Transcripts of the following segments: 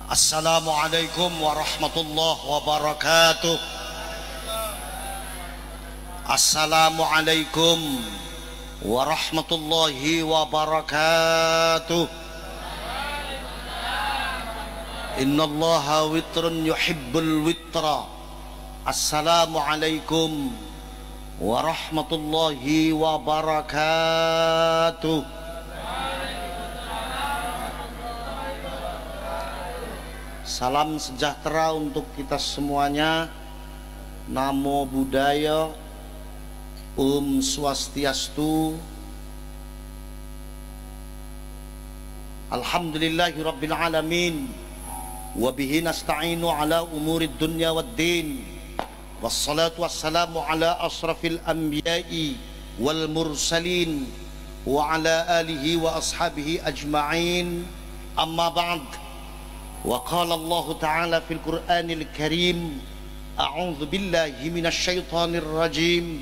Assalamualaikum warahmatullahi wabarakatuh. Assalamualaikum warahmatullahi wabarakatuh. Innallaha witrun yuhibbul witra. Assalamualaikum warahmatullahi wabarakatuh. Salam sejahtera untuk kita semuanya. Namo Buddhaya, Om Swastiastu. Alhamdulillahi Rabbil Alamin. Wabihi nasta'inu ala umurid dunya waddin. Wassalatu wassalamu ala asrafil anbiya'i wal mursalin wa ala alihi wa ashabihi ajma'in. Amma ba'd. Wa qala Allah Ta'ala fil Qur'anil Karim, a'udzu billahi minasy syaithanir rajim.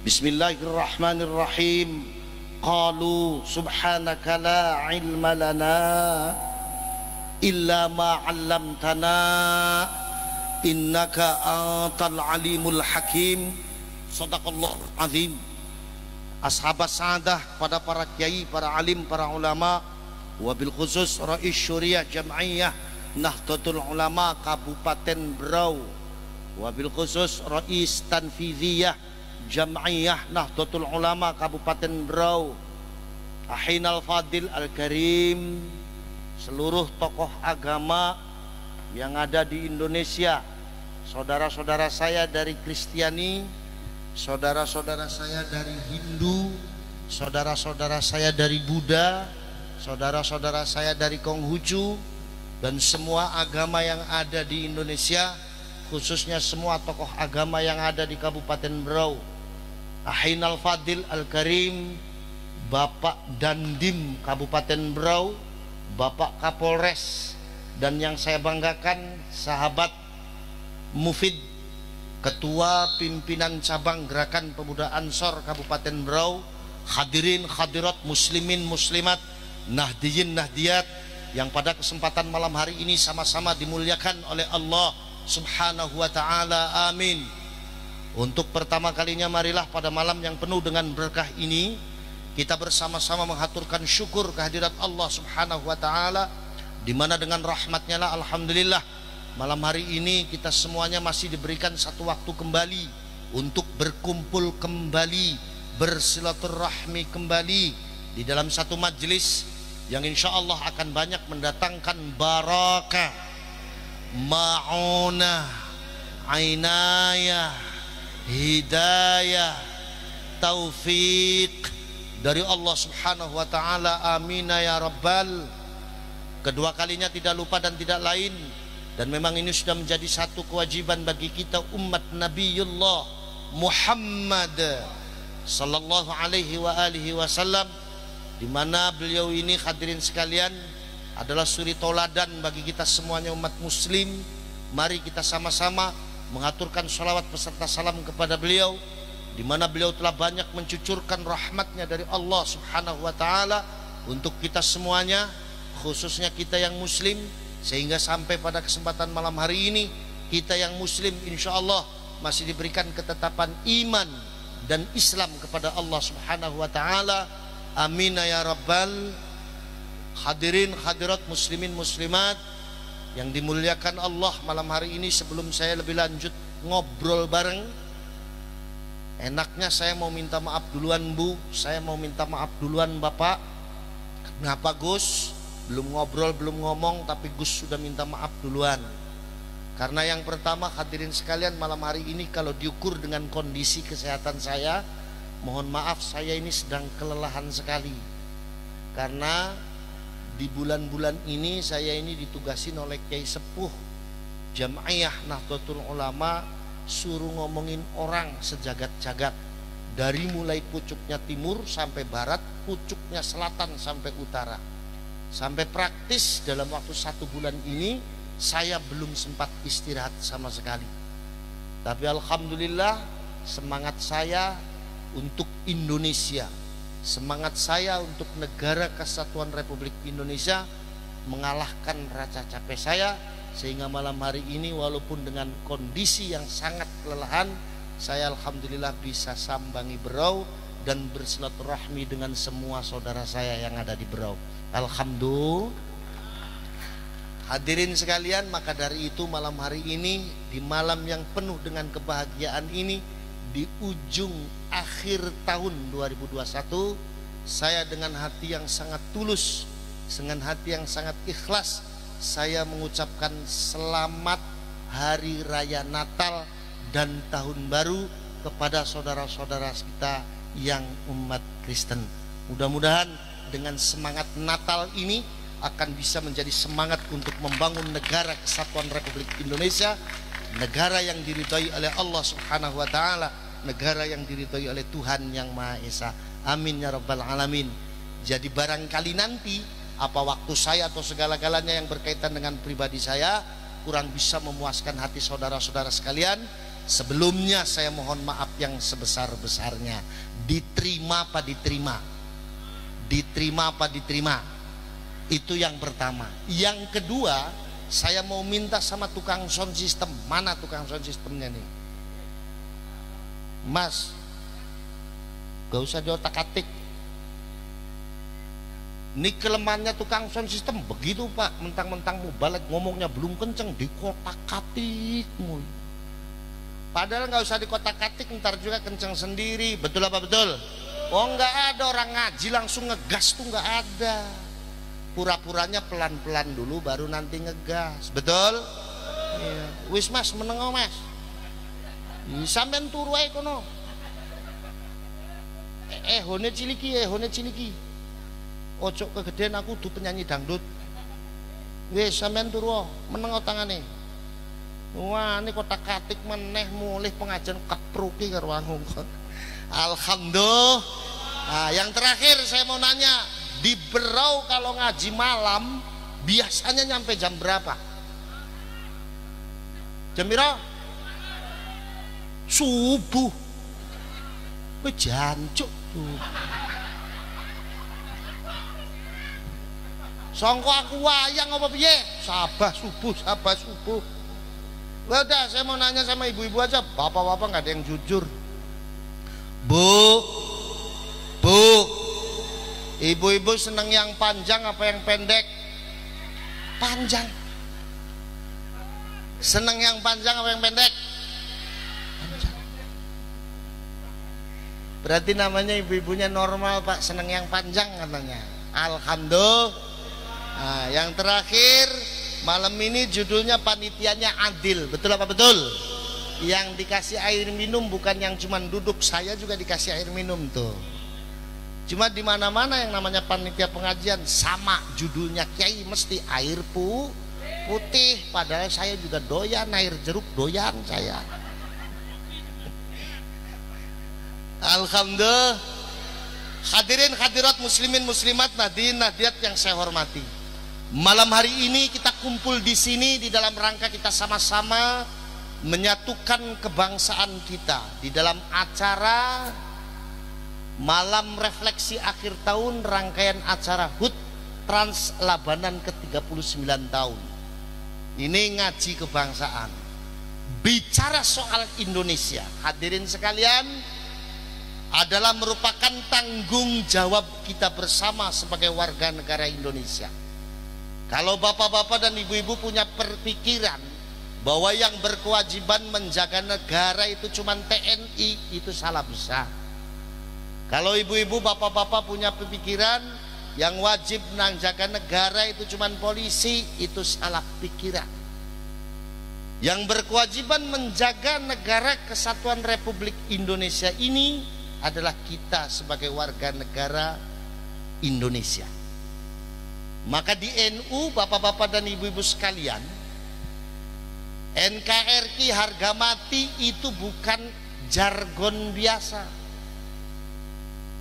Bismillahirrahmanirrahim. Qalu subhanaka la ilma lana illa ma 'allamtana innaka antal alimul hakim. Shadaqallahul azim. Ashabas sa'adah, pada para kiai, para alim, para ulama, wabil khusus Rais Syuriah Jam'iyah Nahdlatul Ulama Kabupaten Berau, wabil khusus Rais Tanfidhiyah Jam'iyah Nahdlatul Ulama Kabupaten Berau, Ahinal Fadil Al-Karim, seluruh tokoh agama yang ada di Indonesia, saudara-saudara saya dari Kristiani, saudara-saudara saya dari Hindu, saudara-saudara saya dari Buddha, saudara-saudara saya dari Konghucu, dan semua agama yang ada di Indonesia, khususnya semua tokoh agama yang ada di Kabupaten Berau. Ahinal Fadil Al-Karim, Bapak Dandim Kabupaten Berau, Bapak Kapolres, dan yang saya banggakan sahabat Mufid, Ketua Pimpinan Cabang Gerakan Pemuda Ansor Kabupaten Berau, hadirin hadirat muslimin muslimat, nahdiyin nahdiyat yang pada kesempatan malam hari ini sama-sama dimuliakan oleh Allah Subhanahu wa ta'ala, amin. Untuk pertama kalinya marilah pada malam yang penuh dengan berkah ini kita bersama-sama menghaturkan syukur kehadirat Allah Subhanahu wa ta'ala, di mana dengan rahmatnya lah alhamdulillah malam hari ini kita semuanya masih diberikan satu waktu kembali untuk berkumpul kembali, bersilaturahmi kembali di dalam satu majelis yang insya Allah akan banyak mendatangkan barakah, ma'unah, ainayah, hidayah, taufik dari Allah Subhanahu wa ta'ala, amin ya rabbal. Kedua kalinya tidak lupa dan tidak lain, dan memang ini sudah menjadi satu kewajiban bagi kita umat Nabiullah Muhammad sallallahu alaihi wa alihi wasallam, di mana beliau ini hadirin sekalian adalah suri toladan bagi kita semuanya umat muslim. Mari kita sama-sama mengaturkan salawat beserta salam kepada beliau, di mana beliau telah banyak mencucurkan rahmatnya dari Allah Subhanahu wa ta'ala untuk kita semuanya, khususnya kita yang muslim, sehingga sampai pada kesempatan malam hari ini kita yang muslim insya Allah masih diberikan ketetapan iman dan Islam kepada Allah Subhanahu wa ta'ala, amin ya rabbal. Hadirin hadirat muslimin muslimat yang dimuliakan Allah, malam hari ini sebelum saya lebih lanjut ngobrol bareng, enaknya saya mau minta maaf duluan Bu, saya mau minta maaf duluan Bapak. Kenapa Gus? Belum ngobrol, belum ngomong, tapi Gus sudah minta maaf duluan. Karena yang pertama hadirin sekalian, malam hari ini kalau diukur dengan kondisi kesehatan saya, mohon maaf saya ini sedang kelelahan sekali. Karena di bulan-bulan ini saya ini ditugasin oleh Kiai Sepuh Jam'iyah Nahdlatul Ulama, suruh ngomongin orang sejagat-jagat, dari mulai pucuknya timur sampai barat, pucuknya selatan sampai utara. Sampai praktis dalam waktu 1 bulan ini saya belum sempat istirahat sama sekali. Tapi alhamdulillah semangat saya untuk Indonesia, semangat saya untuk negara kesatuan Republik Indonesia mengalahkan rasa capek saya, sehingga malam hari ini walaupun dengan kondisi yang sangat kelelahan, saya alhamdulillah bisa sambangi Berau dan bersilaturahmi dengan semua saudara saya yang ada di Berau. Alhamdulillah. Hadirin sekalian, maka dari itu malam hari ini, di malam yang penuh dengan kebahagiaan ini, di ujung akhir tahun 2021, saya dengan hati yang sangat tulus, dengan hati yang sangat ikhlas, saya mengucapkan selamat Hari Raya Natal dan Tahun Baru kepada saudara-saudara kita yang umat Kristen. Mudah-mudahan dengan semangat Natal ini akan bisa menjadi semangat untuk membangun negara kesatuan Republik Indonesia, negara yang diridhai oleh Allah Subhanahu wa taala, negara yang diridhai oleh Tuhan yang Maha Esa. Amin ya rabbal alamin. Jadi barangkali nanti apa waktu saya atau segala-galanya yang berkaitan dengan pribadi saya kurang bisa memuaskan hati saudara-saudara sekalian, sebelumnya saya mohon maaf yang sebesar-besarnya. Diterima apa diterima? Diterima apa diterima? Itu yang pertama. Yang kedua, saya mau minta sama tukang sound system. Mana tukang sound systemnya nih? Mas, gak usah diotak-atik. Ini kelemahannya tukang sound system. Begitu Pak, mentang-mentang mau balik ngomongnya belum kenceng, dikotak-atik mulu. Padahal gak usah dikotak-atik, ntar juga kenceng sendiri. Betul apa betul? Oh gak ada orang ngaji langsung ngegas tuh, gak ada. Pura-puranya pelan-pelan dulu baru nanti ngegas. Betul? Iya. Wis Mas, menengo Mas. Sampeyan turu ae kono. Hone ciliki. Ojo kegedean, aku kudu penyanyi dangdut. Wis sampeyan turu, menengo tangane. Wah, ini kotak-katik meneh mulih pengajian kepruki karo aku. Alhamdulillah. Nah, yang terakhir saya mau nanya, di Berau kalau ngaji malam biasanya nyampe jam berapa? Jam berapa? Subuh. Jancuk. Songko aku wayang apa piye? Sabah subuh. Udah, saya mau nanya sama ibu-ibu aja. Bapak-bapak nggak ada yang jujur. Bu, ibu-ibu seneng yang panjang apa yang pendek? Panjang. Seneng yang panjang apa yang pendek? Panjang. Berarti namanya ibu-ibunya normal Pak, seneng yang panjang katanya. Alhamdulillah. Nah, yang terakhir, malam ini judulnya panitianya adil. Betul apa betul? Yang dikasih air minum bukan yang cuman duduk, saya juga dikasih air minum tuh. Cuma di mana-mana yang namanya panitia pengajian sama judulnya kiai mesti air putih, padahal saya juga doyan air jeruk, doyan saya. Alhamdulillah. Hadirin hadirat muslimin muslimat nadiin nadiat yang saya hormati. Malam hari ini kita kumpul di sini di dalam rangka kita sama-sama menyatukan kebangsaan kita di dalam acara malam refleksi akhir tahun, rangkaian acara HUT Trans Labanan ke-39 tahun. Ini ngaji kebangsaan, bicara soal Indonesia. Hadirin sekalian, adalah merupakan tanggung jawab kita bersama sebagai warga negara Indonesia. Kalau bapak-bapak dan ibu-ibu punya perpikiran bahwa yang berkewajiban menjaga negara itu cuma TNI, itu salah besar. Kalau ibu-ibu bapak-bapak punya pemikiran yang wajib menjaga negara itu cuma polisi, itu salah pikiran. Yang berkewajiban menjaga negara kesatuan Republik Indonesia ini adalah kita sebagai warga negara Indonesia. Maka di NU, bapak-bapak dan ibu-ibu sekalian, NKRI harga mati itu bukan jargon biasa.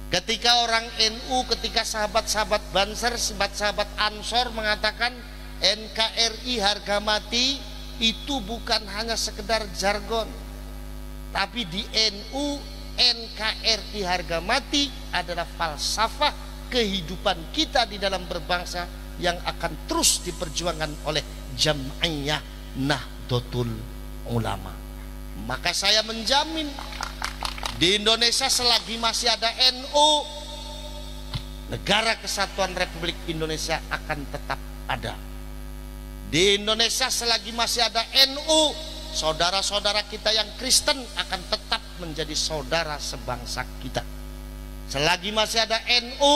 Ketika orang NU, ketika sahabat-sahabat Banser, sahabat-sahabat Ansor mengatakan NKRI harga mati, itu bukan hanya sekedar jargon. Tapi di NU, NKRI harga mati adalah falsafah kehidupan kita di dalam berbangsa yang akan terus diperjuangkan oleh Jam'iyah Nahdlatul Ulama. Maka saya menjamin di Indonesia selagi masih ada NU, Negara Kesatuan Republik Indonesia akan tetap ada. Di Indonesia selagi masih ada NU, saudara-saudara kita yang Kristen akan tetap menjadi saudara sebangsa kita. Selagi masih ada NU,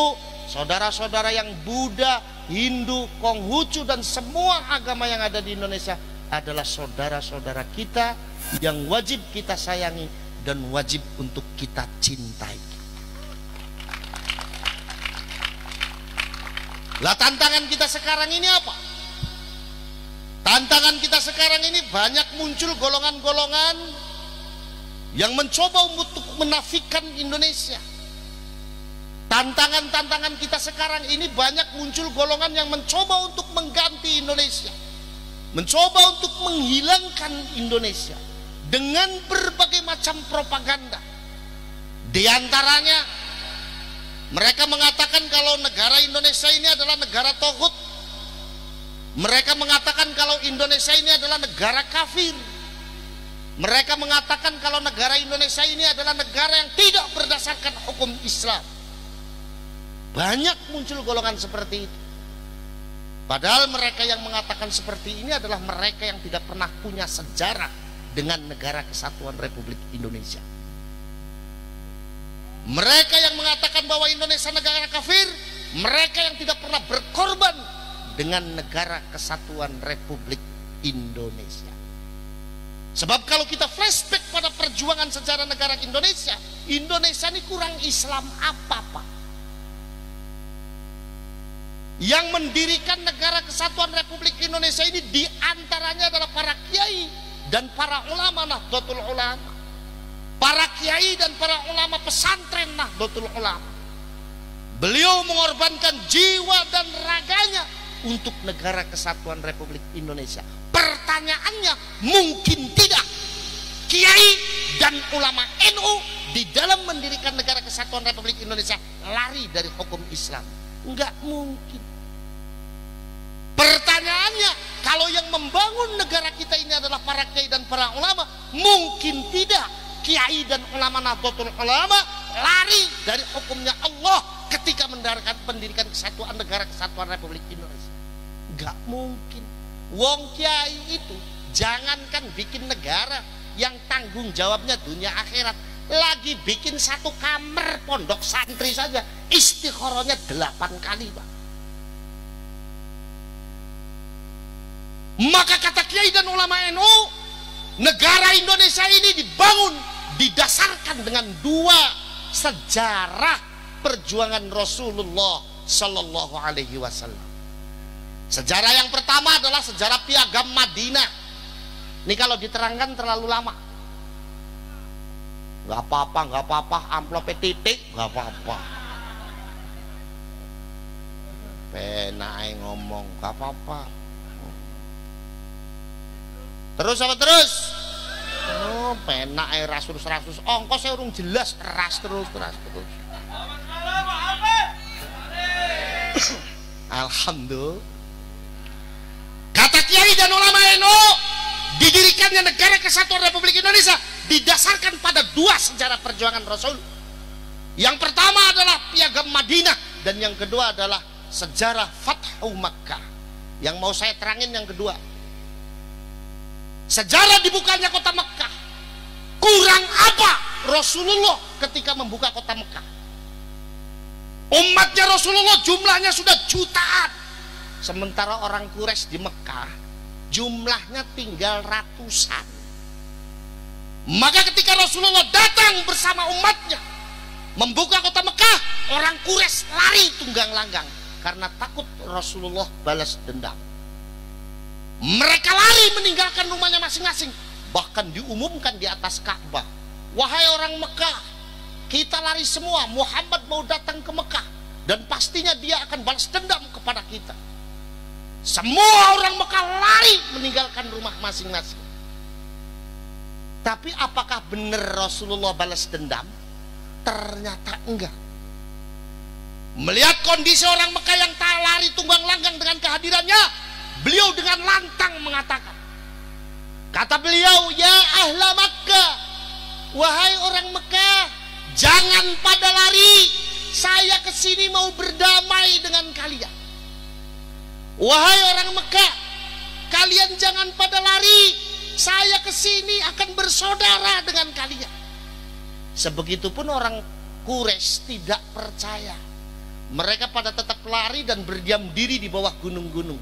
saudara-saudara yang Buddha, Hindu, Konghucu dan semua agama yang ada di Indonesia adalah saudara-saudara kita yang wajib kita sayangi dan wajib untuk kita cintai. Lah tantangan kita sekarang ini apa? Tantangan kita sekarang ini banyak muncul golongan-golongan yang mencoba untuk menafikan Indonesia. Tantangan-tantangan kita sekarang ini banyak muncul golongan yang mencoba untuk mengganti Indonesia, mencoba untuk menghilangkan Indonesia dengan berbagai macam propaganda. Di antaranya mereka mengatakan kalau negara Indonesia ini adalah negara tauhid. Mereka mengatakan kalau Indonesia ini adalah negara kafir. Mereka mengatakan kalau negara Indonesia ini adalah negara yang tidak berdasarkan hukum Islam. Banyak muncul golongan seperti itu. Padahal mereka yang mengatakan seperti ini adalah mereka yang tidak pernah punya sejarah dengan Negara Kesatuan Republik Indonesia. Mereka yang mengatakan bahwa Indonesia negara kafir, mereka yang tidak pernah berkorban dengan Negara Kesatuan Republik Indonesia. Sebab kalau kita flashback pada perjuangan sejarah negara Indonesia, Indonesia ini kurang Islam apa, Pak? Yang mendirikan Negara Kesatuan Republik Indonesia ini diantaranya adalah para kiai dan para ulama Nahdlatul Ulama, para kiai dan para ulama pesantren Nahdlatul Ulama. Beliau mengorbankan jiwa dan raganya untuk Negara Kesatuan Republik Indonesia. Pertanyaannya, mungkin tidak kiai dan ulama NU di dalam mendirikan Negara Kesatuan Republik Indonesia lari dari hukum Islam? Enggak mungkin. Pertanyaannya, kalau yang membangun negara kita ini adalah para kiai dan para ulama, mungkin tidak kiai dan ulama Nahdlatul Ulama lari dari hukumnya Allah ketika mendirikan kesatuan Negara Kesatuan Republik Indonesia? Enggak mungkin. Wong kiai itu jangankan bikin negara yang tanggung jawabnya dunia akhirat, lagi bikin satu kamar pondok santri saja istikharahnya 8 kali, Pak. Maka kata kiai dan ulama NU, negara Indonesia ini dibangun didasarkan dengan 2 sejarah perjuangan Rasulullah Sallallahu Alaihi Wasallam. Sejarah yang pertama adalah sejarah Piagam Madinah. Ini kalau diterangkan terlalu lama. Gak apa-apa, amplopnya titik, gak apa-apa. Penai ngomong, gak apa-apa. Terus apa terus? Oh, penak ras terus. Ongkos saya urung jelas, ras terus. Alhamdulillah. Kata kiai dan ulama NU, didirikannya Negara Kesatuan Republik Indonesia didasarkan pada 2 sejarah perjuangan Rasul. Yang pertama adalah Piagam Madinah dan yang kedua adalah sejarah Fathu Makkah. Yang mau saya terangin yang kedua, sejarah dibukanya kota Mekah. Kurang apa Rasulullah ketika membuka kota Mekah? Umatnya Rasulullah jumlahnya sudah jutaan, sementara orang Quraisy di Mekah jumlahnya tinggal ratusan. Maka ketika Rasulullah datang bersama umatnya membuka kota Mekah, orang Quraisy lari tunggang langgang karena takut Rasulullah balas dendam. Mereka lari meninggalkan rumahnya masing-masing, bahkan diumumkan di atas Ka'bah, wahai orang Mekah, kita lari semua, Muhammad mau datang ke Mekah dan pastinya dia akan balas dendam kepada kita. Semua orang Mekah lari meninggalkan rumah masing-masing. Tapi apakah benar Rasulullah balas dendam? Ternyata enggak. Melihat kondisi orang Mekah yang tak lari tunggang langgang dengan kehadirannya, beliau dengan lantang mengatakan, kata beliau, ya ahla Makkah, wahai orang Mekah, jangan pada lari, saya kesini mau berdamai dengan kalian. Wahai orang Mekah, kalian jangan pada lari, saya kesini akan bersaudara dengan kalian. Sebegitupun orang Quraisy tidak percaya. Mereka pada tetap lari dan berdiam diri di bawah gunung-gunung.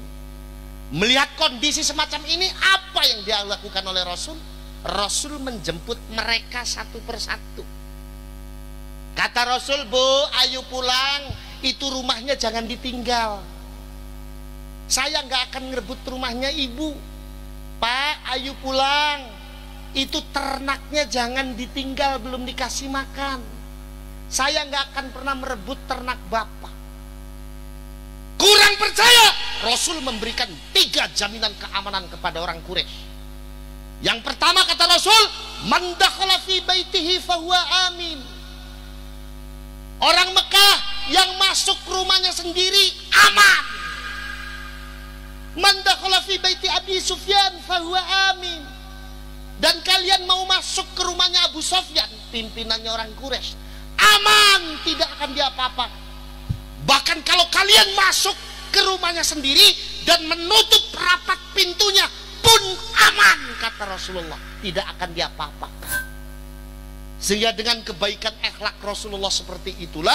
Melihat kondisi semacam ini, apa yang dia lakukan oleh Rasul? Rasul menjemput mereka satu persatu. Kata Rasul, Bu, ayo pulang, itu rumahnya jangan ditinggal. Saya nggak akan ngerebut rumahnya ibu. Pak, ayo pulang, itu ternaknya jangan ditinggal, belum dikasih makan. Saya nggak akan pernah merebut ternak bapak. Kurang percaya, Rasul memberikan 3 jaminan keamanan kepada orang Quraisy. Yang pertama kata Rasul, man dakhala fi baitihi fahuwa amin. Orang Mekah yang masuk ke rumahnya sendiri aman. Man dakhala fi baiti Abi Sufyan fahuwa amin. Dan kalian mau masuk ke rumahnya Abu Sufyan, pimpinannya orang Quraisy, aman, tidak akan diapa-apakan. Bahkan kalau kalian masuk ke rumahnya sendiri dan menutup rapat pintunya pun aman, kata Rasulullah, tidak akan diapa-apakan. Sehingga dengan kebaikan akhlak Rasulullah seperti itulah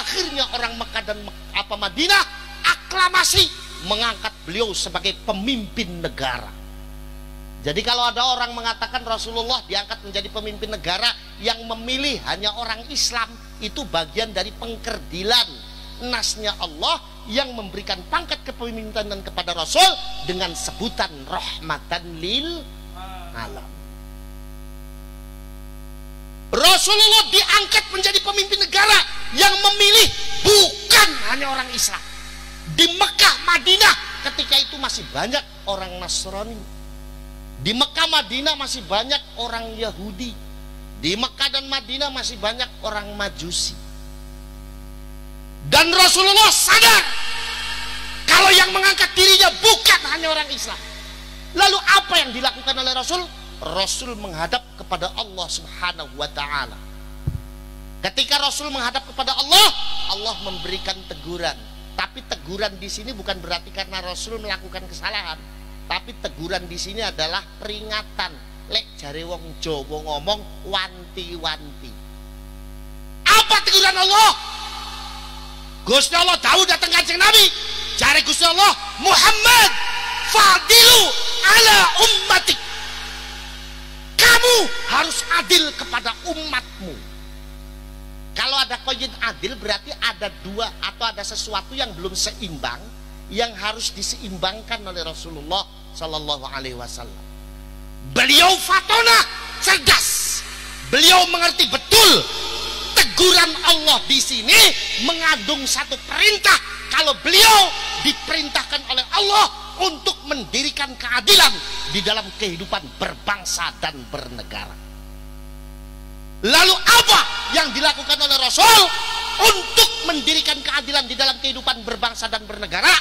akhirnya orang Mekah dan Madinah aklamasi mengangkat beliau sebagai pemimpin negara. Jadi kalau ada orang mengatakan Rasulullah diangkat menjadi pemimpin negara yang memilih hanya orang Islam, itu bagian dari pengkerdilan nasnya Allah yang memberikan pangkat kepemimpinan kepada Rasul dengan sebutan rahmatan lil alam. Rasulullah diangkat menjadi pemimpin negara yang memilih bukan hanya orang Islam. Di Mekah, Madinah ketika itu masih banyak orang Nasrani. Di Mekah, Madinah masih banyak orang Yahudi. Di Mekah dan Madinah masih banyak orang Majusi. Dan Rasulullah sadar kalau yang mengangkat dirinya bukan hanya orang Islam. Lalu apa yang dilakukan oleh Rasul? Rasul menghadap kepada Allah Subhanahu wa ta'ala. Ketika Rasul menghadap kepada Allah, Allah memberikan teguran. Tapi teguran di sini bukan berarti karena Rasul melakukan kesalahan, tapi teguran di sini adalah peringatan. Lek jare wong Jawa ngomong wanti-wanti. Apa teguran Allah? Gusti Allah tahu datang Kanjeng Nabi. Jare Gusti Allah, Muhammad fadilu ala ummatik. Kamu harus adil kepada umatmu. Kalau ada koin adil berarti ada dua atau ada sesuatu yang belum seimbang yang harus diseimbangkan oleh Rasulullah Sallallahu Alaihi Wasallam. Beliau fatona, cerdas. Beliau mengerti betul teguran Allah di sini mengandung satu perintah. Kalau beliau diperintahkan oleh Allah untuk mendirikan keadilan di dalam kehidupan berbangsa dan bernegara. Lalu apa yang dilakukan oleh Rasul untuk mendirikan keadilan di dalam kehidupan berbangsa dan bernegara?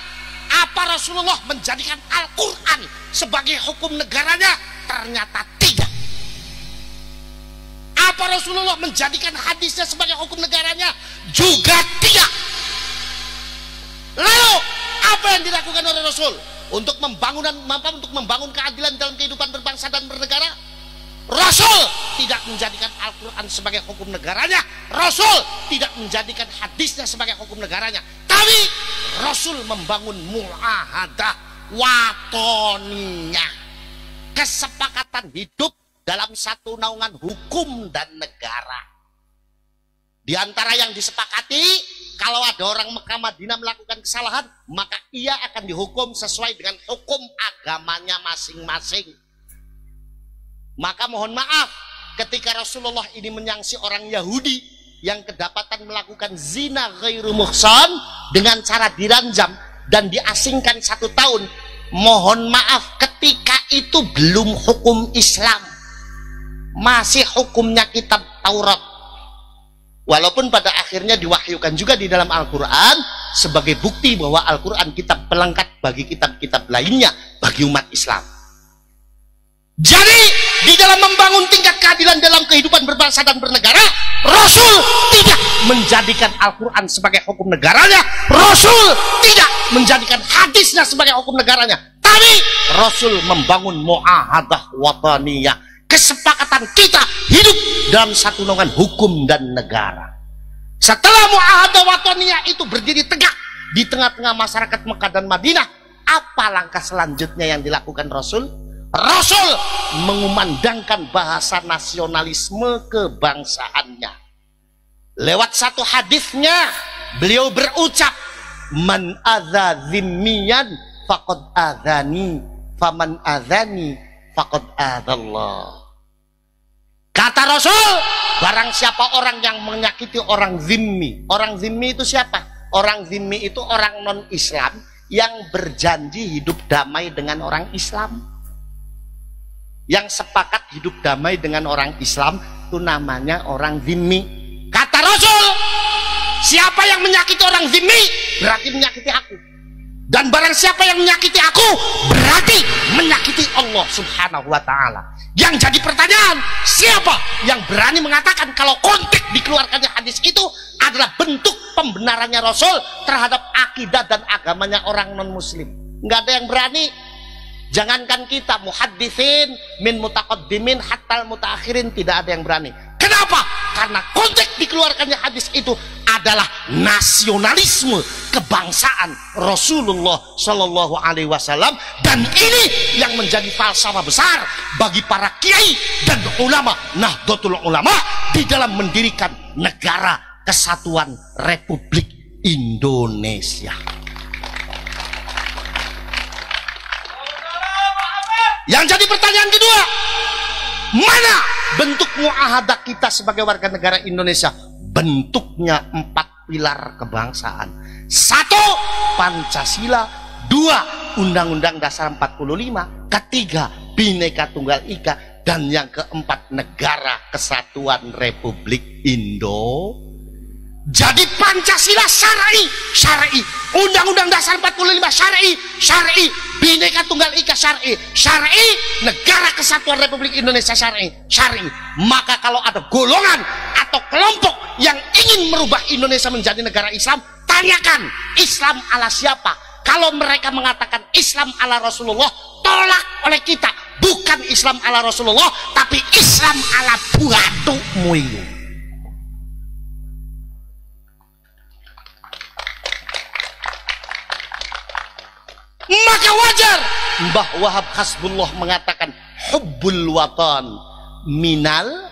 Apa Rasulullah menjadikan Al-Quran sebagai hukum negaranya? Ternyata tidak. Apa Rasulullah menjadikan hadisnya sebagai hukum negaranya? Juga tidak. Lalu apa yang dilakukan oleh Rasul untuk membangun keadilan dalam kehidupan berbangsa dan bernegara? Rasul tidak menjadikan Al-Quran sebagai hukum negaranya. Rasul tidak menjadikan hadisnya sebagai hukum negaranya. Tapi Rasul membangun mu'ahadah watoniyah, kesepakatan hidup dalam satu naungan hukum dan negara. Di antara yang disepakati, kalau ada orang Mekah Madinah melakukan kesalahan, maka ia akan dihukum sesuai dengan hukum agamanya masing-masing. Maka mohon maaf, ketika Rasulullah ini menyangsi orang Yahudi yang kedapatan melakukan zina ghairu muhsan dengan cara diranjam dan diasingkan 1 tahun, mohon maaf, ketika itu belum hukum Islam, masih hukumnya kitab Taurat. Walaupun pada akhirnya diwahyukan juga di dalam Al-Quran sebagai bukti bahwa Al-Quran kitab pelengkap bagi kitab-kitab lainnya bagi umat Islam. Jadi di dalam membangun tingkat keadilan dalam kehidupan berbangsa dan bernegara, Rasul tidak menjadikan Al-Quran sebagai hukum negaranya, Rasul tidak menjadikan hadisnya sebagai hukum negaranya, tapi Rasul membangun mu'ahadah wataniyah, kesepakatan kita hidup dalam satu naungan hukum dan negara. Setelah mu'ahadah wataniyah itu berdiri tegak di tengah-tengah masyarakat Mekah dan Madinah, apa langkah selanjutnya yang dilakukan Rasul? Rasul mengumandangkan bahasa nasionalisme kebangsaannya. Lewat satu hadisnya beliau berucap, man adza zimmiyan faqad adzani, faman adzani faqad adzallah. Kata Rasul, barang siapa orang yang menyakiti orang zimmi. Orang zimmi itu siapa? Orang zimmi itu orang non-Islam yang berjanji hidup damai dengan orang Islam. Yang sepakat hidup damai dengan orang Islam itu namanya orang zimmi. Kata Rasul, siapa yang menyakiti orang zimmi berarti menyakiti aku. Dan barang siapa yang menyakiti aku berarti menyakiti Allah Subhanahu wa ta'ala. Yang jadi pertanyaan, siapa yang berani mengatakan kalau konteks dikeluarkannya hadis itu adalah bentuk pembenarannya Rasul terhadap akidah dan agamanya orang non-muslim? Nggak ada yang berani. Jangankan kita, muhadditsin min mutaqaddimin hatta mutaakhirin, tidak ada yang berani. Kenapa? Karena konteks dikeluarkannya hadis itu adalah nasionalisme kebangsaan Rasulullah Shallallahu Alaihi Wasallam, dan ini yang menjadi falsafah besar bagi para kiai dan ulama Nahdlatul Ulama di dalam mendirikan negara kesatuan Republik Indonesia. Yang jadi pertanyaan kedua, mana bentuk muahadah kita sebagai warga negara Indonesia? Bentuknya 4 pilar kebangsaan. 1. Pancasila. 2. Undang-Undang Dasar 45. Ketiga, Bhinneka Tunggal Ika. Dan yang keempat, Negara Kesatuan Republik Indo. Jadi Pancasila syar'i, syar'i. Undang-Undang Dasar 45 syar'i, syar'i. Bhinneka Tunggal Ika syar'i, syar'i. Negara Kesatuan Republik Indonesia syar'i, syar'i. Maka kalau ada golongan atau kelompok yang ingin merubah Indonesia menjadi negara Islam, tanyakan Islam ala siapa? Kalau mereka mengatakan Islam ala Rasulullah, tolak oleh kita. Bukan Islam ala Rasulullah, tapi Islam ala buatu muyu. Maka wajar Mbah Wahab Hasbullah mengatakan hubbul watan minal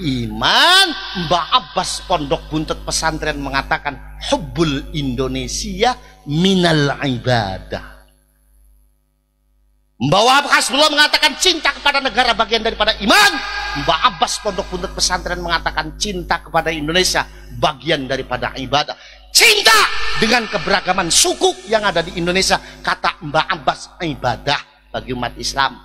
iman. Mbah Abbas Pondok Buntut Pesantren mengatakan hubbul Indonesia minal ibadah. Mbah Wahab Hasbullah mengatakan cinta kepada negara bagian daripada iman. Mbah Abbas Pondok Buntut Pesantren mengatakan cinta kepada Indonesia bagian daripada ibadah. Cinta dengan keberagaman suku yang ada di Indonesia, kata Mbah Abbas, ibadah bagi umat Islam.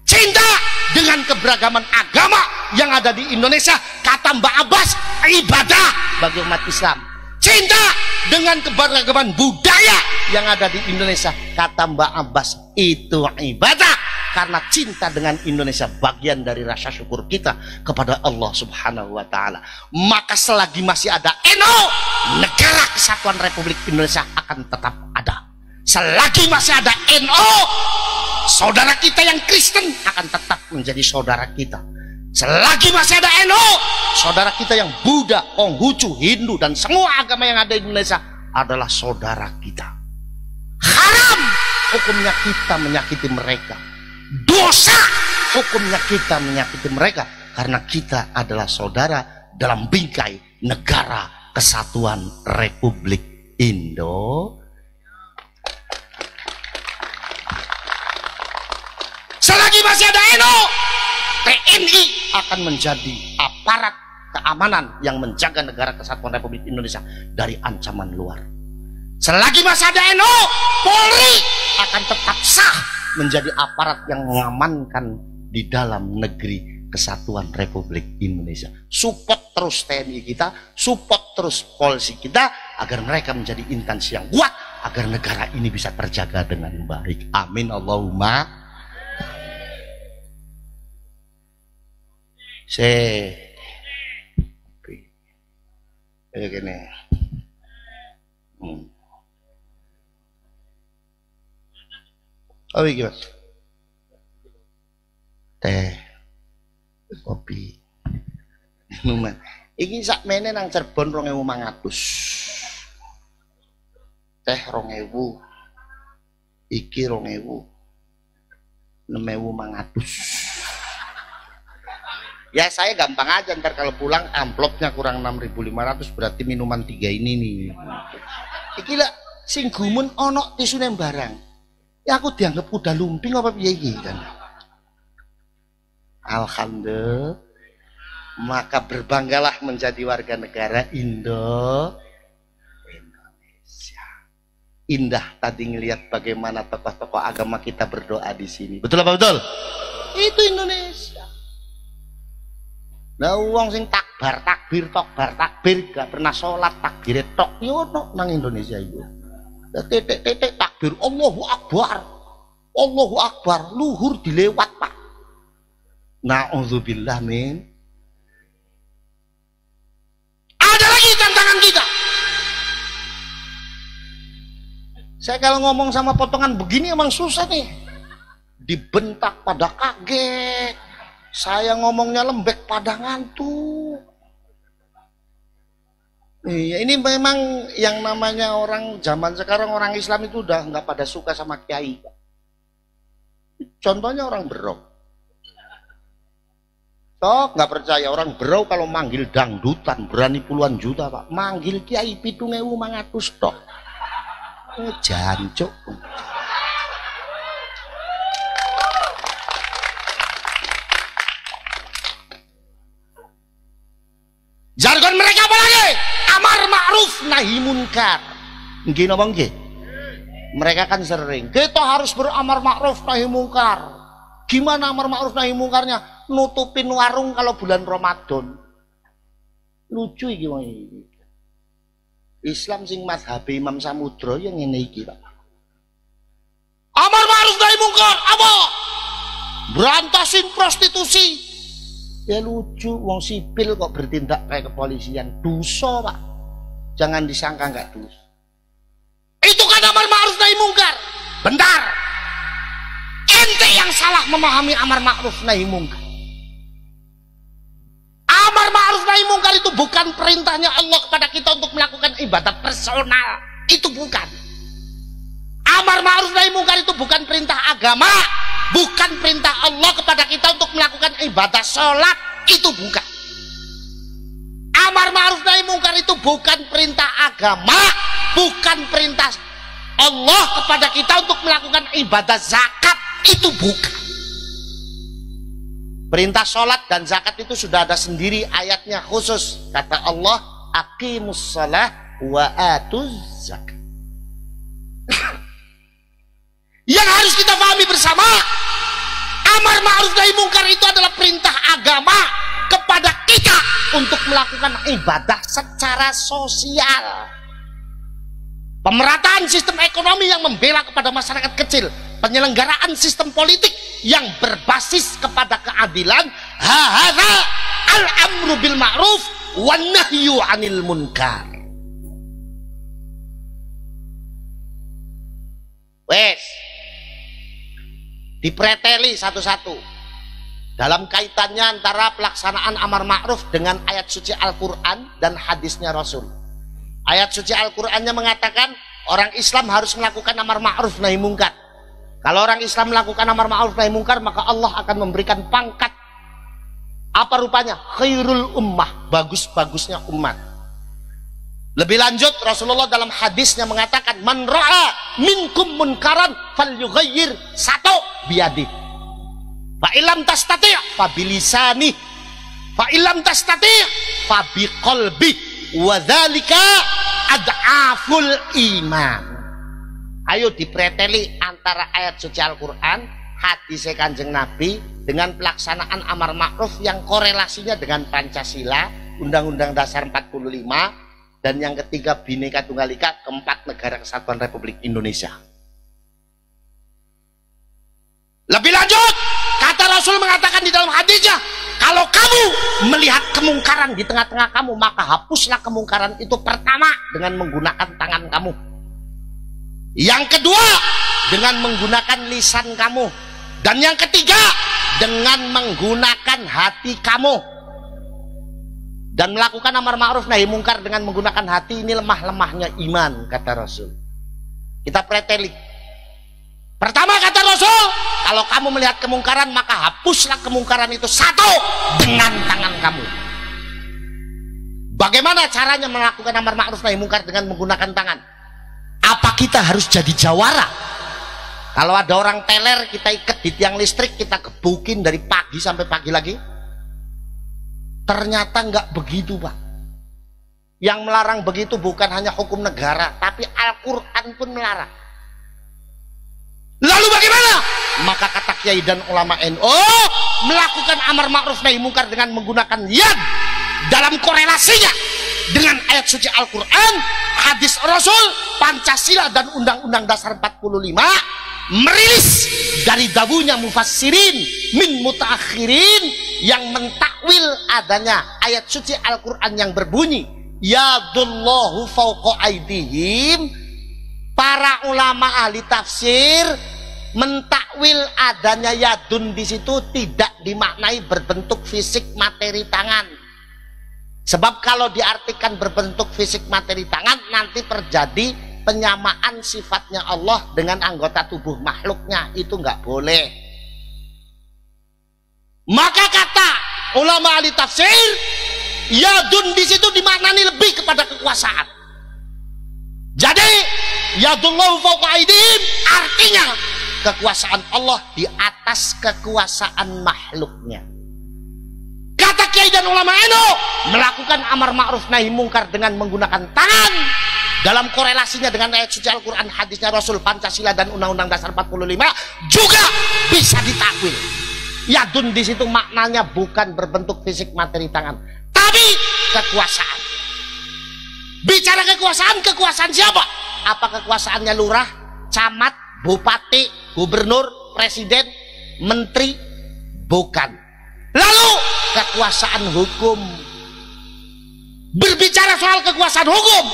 Cinta dengan keberagaman agama yang ada di Indonesia, kata Mbah Abbas, ibadah bagi umat Islam. Cinta dengan keberagaman budaya yang ada di Indonesia, kata Mbah Abbas, itu ibadah. Karena cinta dengan Indonesia bagian dari rasa syukur kita kepada Allah Subhanahu wa ta'ala. Maka selagi masih ada NU, Negara Kesatuan Republik Indonesia akan tetap ada. Selagi masih ada NU, saudara kita yang Kristen akan tetap menjadi saudara kita. Selagi masih ada NU, saudara kita yang Buddha, Konghucu, Hindu, dan semua agama yang ada di Indonesia adalah saudara kita. Haram hukumnya kita menyakiti mereka. Dosa hukumnya kita menyakiti mereka, karena kita adalah saudara dalam bingkai Negara Kesatuan Republik Indo. Selagi masih ada NU, TNI akan menjadi aparat keamanan yang menjaga Negara Kesatuan Republik Indonesia dari ancaman luar. Selagi masih ada NU, Polri akan tetap sah menjadi aparat yang mengamankan di dalam negeri Kesatuan Republik Indonesia. Support terus TNI kita, support terus polisi kita agar mereka menjadi instansi yang kuat agar negara ini bisa terjaga dengan baik. Amin Allahumma. Kayak gini. Oh iki Mas. Teh, kopi, minuman. Iki sakmene nang Cirebon 2.500. Teh 2.000. Iki 2.000. 6.500. Ya saya gampang aja, ntar kalau pulang amplopnya kurang 6.500 berarti minuman 3 ini nih. Iki lah sing gumun ono tisune barang. Ya aku dianggap kuda lumping apa piye iki kan. Alhamdulillah. Maka berbanggalah menjadi warga negara Indonesia. Indah tadi ngelihat bagaimana tokoh-tokoh agama kita berdoa di sini. Betul apa betul? Itu Indonesia. Nah, uang sing takbar takbir gak pernah sholat takbir tok yo nang Indonesia itu. Titik takbir Allahu Akbar luhur dilewat Pak. Na'udzubillah min. Ada lagi tantangan kita. Saya kalau ngomong sama potongan begini emang susah nih. Dibentak pada kaget. Saya ngomongnya lembek pada ngantuk. Iya, ini memang yang namanya orang zaman sekarang, orang Islam itu udah nggak pada suka sama kiai. Contohnya orang Berau. Nggak percaya orang Berau kalau manggil dangdutan berani puluhan juta Pak. Manggil kiai 7.500 tok. Jancuk. Jargon mereka apa lagi? Amar ma'ruf nahi munkar. Nggih napa nggih? Mereka kan sering, kita harus beramar ma'ruf nahi munkar. Gimana amar ma'ruf nahi mungkarnya? Nutupin warung kalau bulan Ramadan. Lucu iki wong iki. Islam sing mazhab Imam Samudra yang ngene iki, Pak. Amar ma'ruf nahi munkar apa? Berantasin prostitusi. Ya lucu, wong sipil kok bertindak kayak kepolisian. Dosa Pak. Jangan disangka nggak dosa. Itu kan amar ma'ruf nahi munkar. Bentar. Ente yang salah memahami amar ma'ruf nahi munkar. Amar ma'ruf nahi munkar itu bukan perintahnya Allah kepada kita untuk melakukan ibadah personal. Itu bukan. Amar ma'ruf nahi munkar itu bukan perintah agama. Bukan perintah Allah kepada kita untuk melakukan ibadah sholat. Itu bukan. Amar ma'ruf nahi munkar itu bukan perintah agama. Bukan perintah Allah kepada kita untuk melakukan ibadah zakat. Itu bukan. Perintah sholat dan zakat itu sudah ada sendiri ayatnya khusus. Kata Allah, aqimus shalah wa atuz zakat. Yang harus kita pahami bersama, amar ma'ruf nahi munkar itu adalah perintah agama kepada kita untuk melakukan ibadah secara sosial. Pemerataan sistem ekonomi yang membela kepada masyarakat kecil, penyelenggaraan sistem politik yang berbasis kepada keadilan, hadza al-amru bil ma'ruf wan nahyu 'anil munkar. Wes dipreteli satu-satu dalam kaitannya antara pelaksanaan amar ma'ruf dengan ayat suci Al-Quran dan hadisnya Rasul. Ayat suci Al-Qurannya mengatakan orang Islam harus melakukan amar ma'ruf nahi munkar. Kalau orang Islam melakukan amar ma'ruf nahi munkar, maka Allah akan memberikan pangkat apa rupanya? Khairul ummah, bagus-bagusnya umat. Lebih lanjut Rasulullah dalam hadisnya mengatakan, man ra'a minkum munkaran falyughayyir satu biyadi. Fa illam tastati' fa bilisani. Fa illam tastati' fa biqalbi. Wa dzalika ad'aful iman. Ayo dipreteli antara ayat suci Al-Qur'an, hadis Kanjeng Nabi dengan pelaksanaan amar ma'ruf yang korelasinya dengan Pancasila, Undang-Undang Dasar 45, dan yang ketiga Bhinneka Tunggal Ika, keempat Negara Kesatuan Republik Indonesia. Lebih lanjut, kata Rasul mengatakan di dalam hadisnya, kalau kamu melihat kemungkaran di tengah-tengah kamu, maka hapuslah kemungkaran itu pertama dengan menggunakan tangan kamu. Yang kedua, dengan menggunakan lisan kamu. Dan yang ketiga, dengan menggunakan hati kamu. Dan melakukan amar ma'ruf nahi mungkar dengan menggunakan hati, ini lemah-lemahnya iman, kata Rasul. Kita preteli. Pertama kata Rasul, kalau kamu melihat kemungkaran, maka hapuslah kemungkaran itu satu dengan tangan kamu. Bagaimana caranya melakukan amar ma'ruf nahi mungkar dengan menggunakan tangan? Apa kita harus jadi jawara? Kalau ada orang teler, kita ikat di tiang listrik, kita gebukin dari pagi sampai pagi lagi? Ternyata nggak begitu, Pak. Yang melarang begitu bukan hanya hukum negara, tapi Al-Quran pun melarang. Lalu bagaimana? Maka kata kiai dan ulama NU, melakukan amar ma'ruf nahi mungkar dengan menggunakan yad dalam korelasinya dengan ayat suci Al-Quran, hadis Rasul, Pancasila, dan Undang-Undang Dasar 45, merilis dari dabunya mufassirin min mutaakhirin yang mentakwil adanya ayat suci Al-Quran yang berbunyi yadullahu fawqa aydihim. Para ulama ahli tafsir mentakwil adanya yadun di situ tidak dimaknai berbentuk fisik materi tangan. Sebab kalau diartikan berbentuk fisik materi tangan, nanti terjadi penyamaan sifatnya Allah dengan anggota tubuh makhluknya. Itu nggak boleh. Maka kata ulama ahli tafsir, yadun di situ dimaknani lebih kepada kekuasaan. Jadi yadullahu fawqa aydihim artinya kekuasaan Allah di atas kekuasaan makhluknya. Kata kiai dan ulama NU, melakukan amar ma'ruf nahi mungkar dengan menggunakan tangan dalam korelasinya dengan ayat suci Al-Quran, hadisnya Rasul, Pancasila, dan Undang-Undang Dasar 45 juga bisa ditakwil. Yadun di situ maknanya bukan berbentuk fisik materi tangan, tapi kekuasaan. Bicara kekuasaan, kekuasaan siapa? Apa kekuasaannya lurah, camat, bupati, gubernur, presiden, menteri? Bukan. Lalu kekuasaan hukum. Berbicara soal kekuasaan hukum,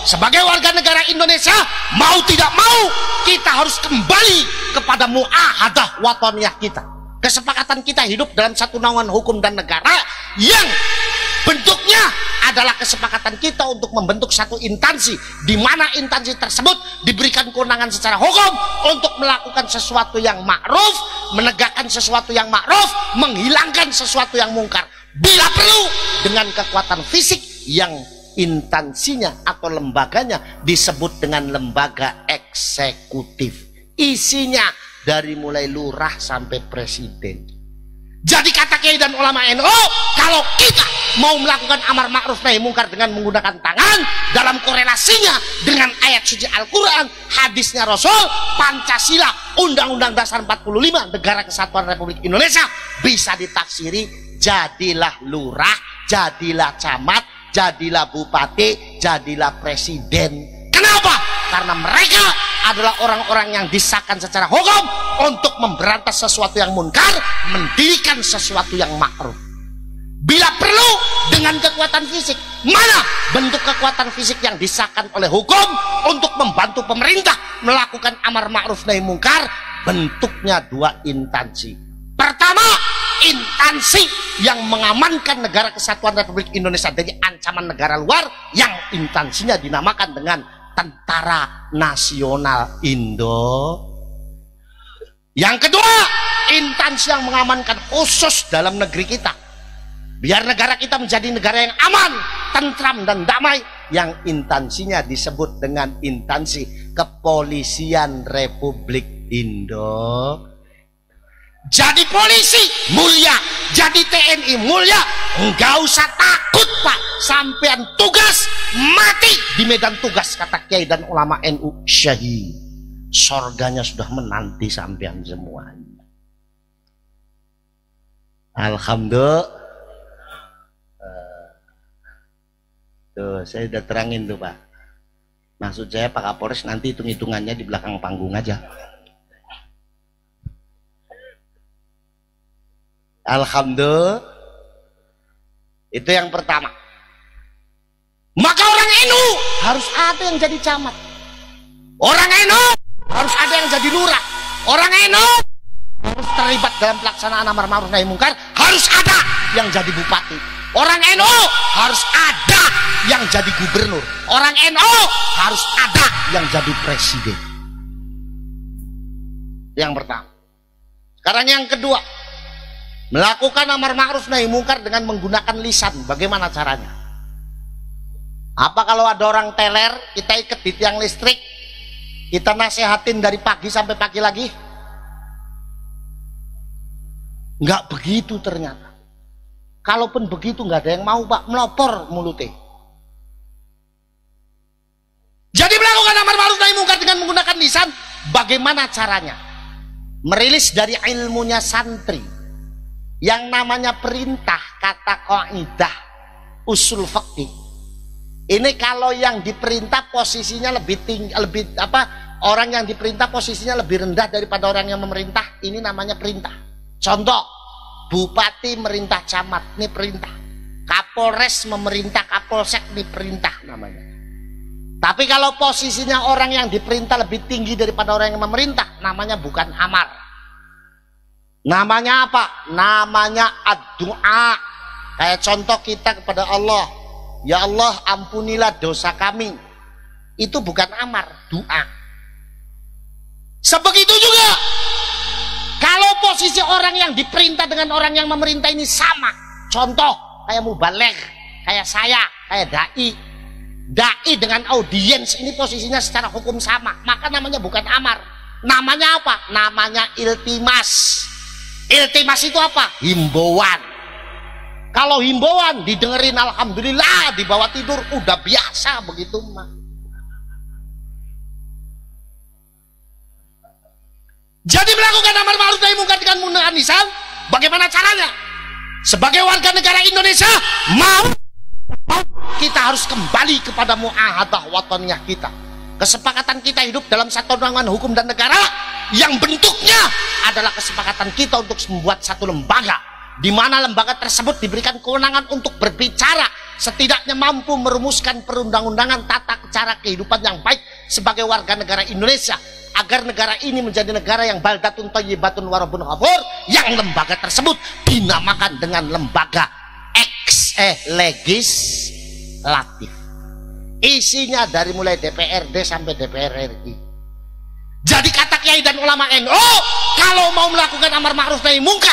sebagai warga negara Indonesia, mau tidak mau kita harus kembali kepada mu'ahadah watoniyah kita. Kesepakatan kita hidup dalam satu naungan hukum dan negara yang bentuknya adalah kesepakatan kita untuk membentuk satu instansi, di mana instansi tersebut diberikan kewenangan secara hukum untuk melakukan sesuatu yang ma'ruf, menegakkan sesuatu yang ma'ruf, menghilangkan sesuatu yang mungkar. Bila perlu dengan kekuatan fisik yang instansinya atau lembaganya disebut dengan lembaga eksekutif. Isinya dari mulai lurah sampai presiden. Jadi kata kiai dan ulama NU, kalau kita mau melakukan amar ma'ruf nahi mungkar dengan menggunakan tangan dalam korelasinya dengan ayat suci Al-Quran, hadisnya Rasul, Pancasila, Undang-Undang Dasar 45, Negara Kesatuan Republik Indonesia, bisa ditafsiri jadilah lurah, jadilah camat, jadilah bupati, jadilah presiden. Kenapa? Karena mereka adalah orang-orang yang disahkan secara hukum untuk memberantas sesuatu yang munkar, mendirikan sesuatu yang ma'ruf. Bila perlu dengan kekuatan fisik. Mana bentuk kekuatan fisik yang disahkan oleh hukum untuk membantu pemerintah melakukan amar ma'ruf nahi mungkar? Bentuknya dua instansi. Pertama, instansi yang mengamankan negara kesatuan Republik Indonesia dari ancaman negara luar, yang instansinya dinamakan dengan Tentara Nasional Indo. Yang kedua, instansi yang mengamankan khusus dalam negeri kita, biar negara kita menjadi negara yang aman, tentram, dan damai, yang instansinya disebut dengan instansi Kepolisian Republik Indo. Jadi polisi mulia, jadi TNI mulia, enggak usah takut Pak, sampean tugas mati di medan tugas, kata kiai dan ulama NU, syahid. Sorganya sudah menanti sampean semuanya. Alhamdulillah. Tuh, saya udah terangin tuh Pak. Maksud saya Pak Kapolres nanti hitung-hitungannya di belakang panggung aja. Alhamdulillah. Itu yang pertama. Maka orang NU harus ada yang jadi camat. Orang NU harus ada yang jadi lurah. Orang NU harus terlibat dalam pelaksanaan amar ma'ruf nahi munkar, harus ada yang jadi bupati. Orang NU harus ada yang jadi gubernur. Orang NU harus ada yang jadi presiden. Yang pertama. Sekarang yang kedua, melakukan amar ma'ruf nahi munkar dengan menggunakan lisan. Bagaimana caranya? Apa kalau ada orang teler, kita ikat di tiang listrik, kita nasihatin dari pagi sampai pagi lagi? Nggak begitu ternyata. Kalaupun begitu nggak ada yang mau Pak, melopor mulutnya. Jadi melakukan amar ma'ruf nahi munkar dengan menggunakan lisan, bagaimana caranya? Merilis dari ilmunya santri yang namanya perintah, kata kaidah usul fikih. Ini kalau yang diperintah posisinya lebih tinggi, orang yang diperintah posisinya lebih rendah daripada orang yang memerintah, ini namanya perintah. Contoh, bupati merintah camat, ini perintah. Kapolres memerintah kapolsek, ini perintah namanya. Tapi kalau posisinya orang yang diperintah lebih tinggi daripada orang yang memerintah, namanya bukan amar. Namanya apa? Namanya ad-du'a. Kayak contoh kita kepada Allah, ya Allah ampunilah dosa kami. Itu bukan amar, doa. Sebegitu juga kalau posisi orang yang diperintah dengan orang yang memerintah ini sama. Contoh kayak mubaligh, kayak saya, kayak dai dengan audiens ini posisinya secara hukum sama, maka namanya bukan amar. Namanya apa? Namanya iltimas. Iltimas itu apa? Himbauan. Kalau himbauan didengerin alhamdulillah, dibawa tidur udah biasa begitu mah. Jadi melakukan amar ma'ruf nahi munkar dengan menggunakan lisan, bagaimana caranya? Sebagai warga negara Indonesia, mau kita harus kembali kepada muahadah wataniyah kita. Kesepakatan kita hidup dalam satu naungan hukum dan negara yang bentuknya adalah kesepakatan kita untuk membuat satu lembaga, di mana lembaga tersebut diberikan kewenangan untuk berbicara, setidaknya mampu merumuskan perundang-undangan tata cara kehidupan yang baik sebagai warga negara Indonesia, agar negara ini menjadi negara yang baldatun thayyibatun wa rabbun ghafur, yang lembaga tersebut dinamakan dengan lembaga legislatif. Isinya dari mulai DPRD sampai DPR RI. Jadi kata kiai dan ulama NU, kalau mau melakukan amar ma'ruf nahi munkar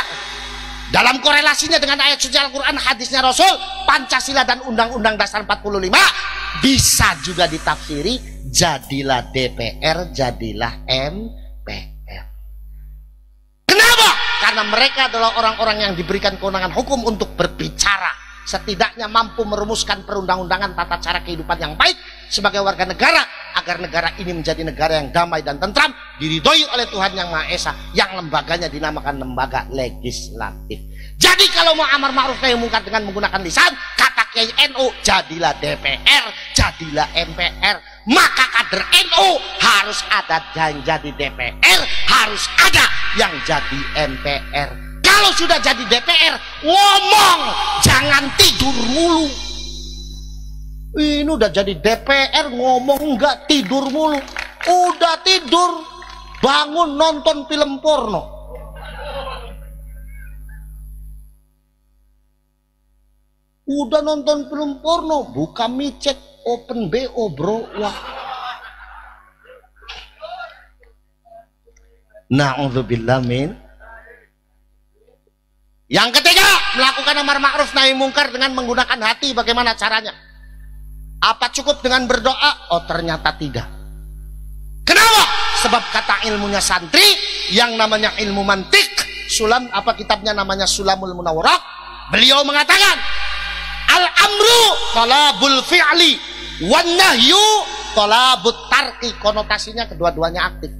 dalam korelasinya dengan ayat suci Al-Quran, hadisnya Rasul, Pancasila dan Undang-Undang Dasar 45, bisa juga ditafsiri jadilah DPR, jadilah MPR. Kenapa? Karena mereka adalah orang-orang yang diberikan kewenangan hukum untuk berbicara, setidaknya mampu merumuskan perundang-undangan tata cara kehidupan yang baik sebagai warga negara, agar negara ini menjadi negara yang damai dan tentram, diridhoi oleh Tuhan Yang Maha Esa, yang lembaganya dinamakan lembaga legislatif. Jadi kalau mau amar ma'ruf nahi munkar dengan menggunakan lisan, kata Kiai NU, jadilah DPR, jadilah MPR. Maka kader NU harus ada yang jadi DPR, harus ada yang jadi MPR. Kalau sudah jadi DPR, ngomong, jangan tidur mulu. Ini udah jadi DPR, ngomong enggak, tidur mulu. Udah tidur, bangun nonton film porno. Udah nonton film porno, buka micet, open BO bro. Wah. Na'udzubillah min. Yang ketiga, melakukan amar ma'ruf nahi munkar dengan menggunakan hati. Bagaimana caranya? Apa cukup dengan berdoa? Oh, ternyata tidak. Kenapa? Sebab kata ilmunya santri yang namanya ilmu mantik, kitabnya namanya Sulamul Munawwarah, beliau mengatakan al-amru talabul fi'li wan nahyu talabut tarki. Konotasinya kedua-duanya aktif.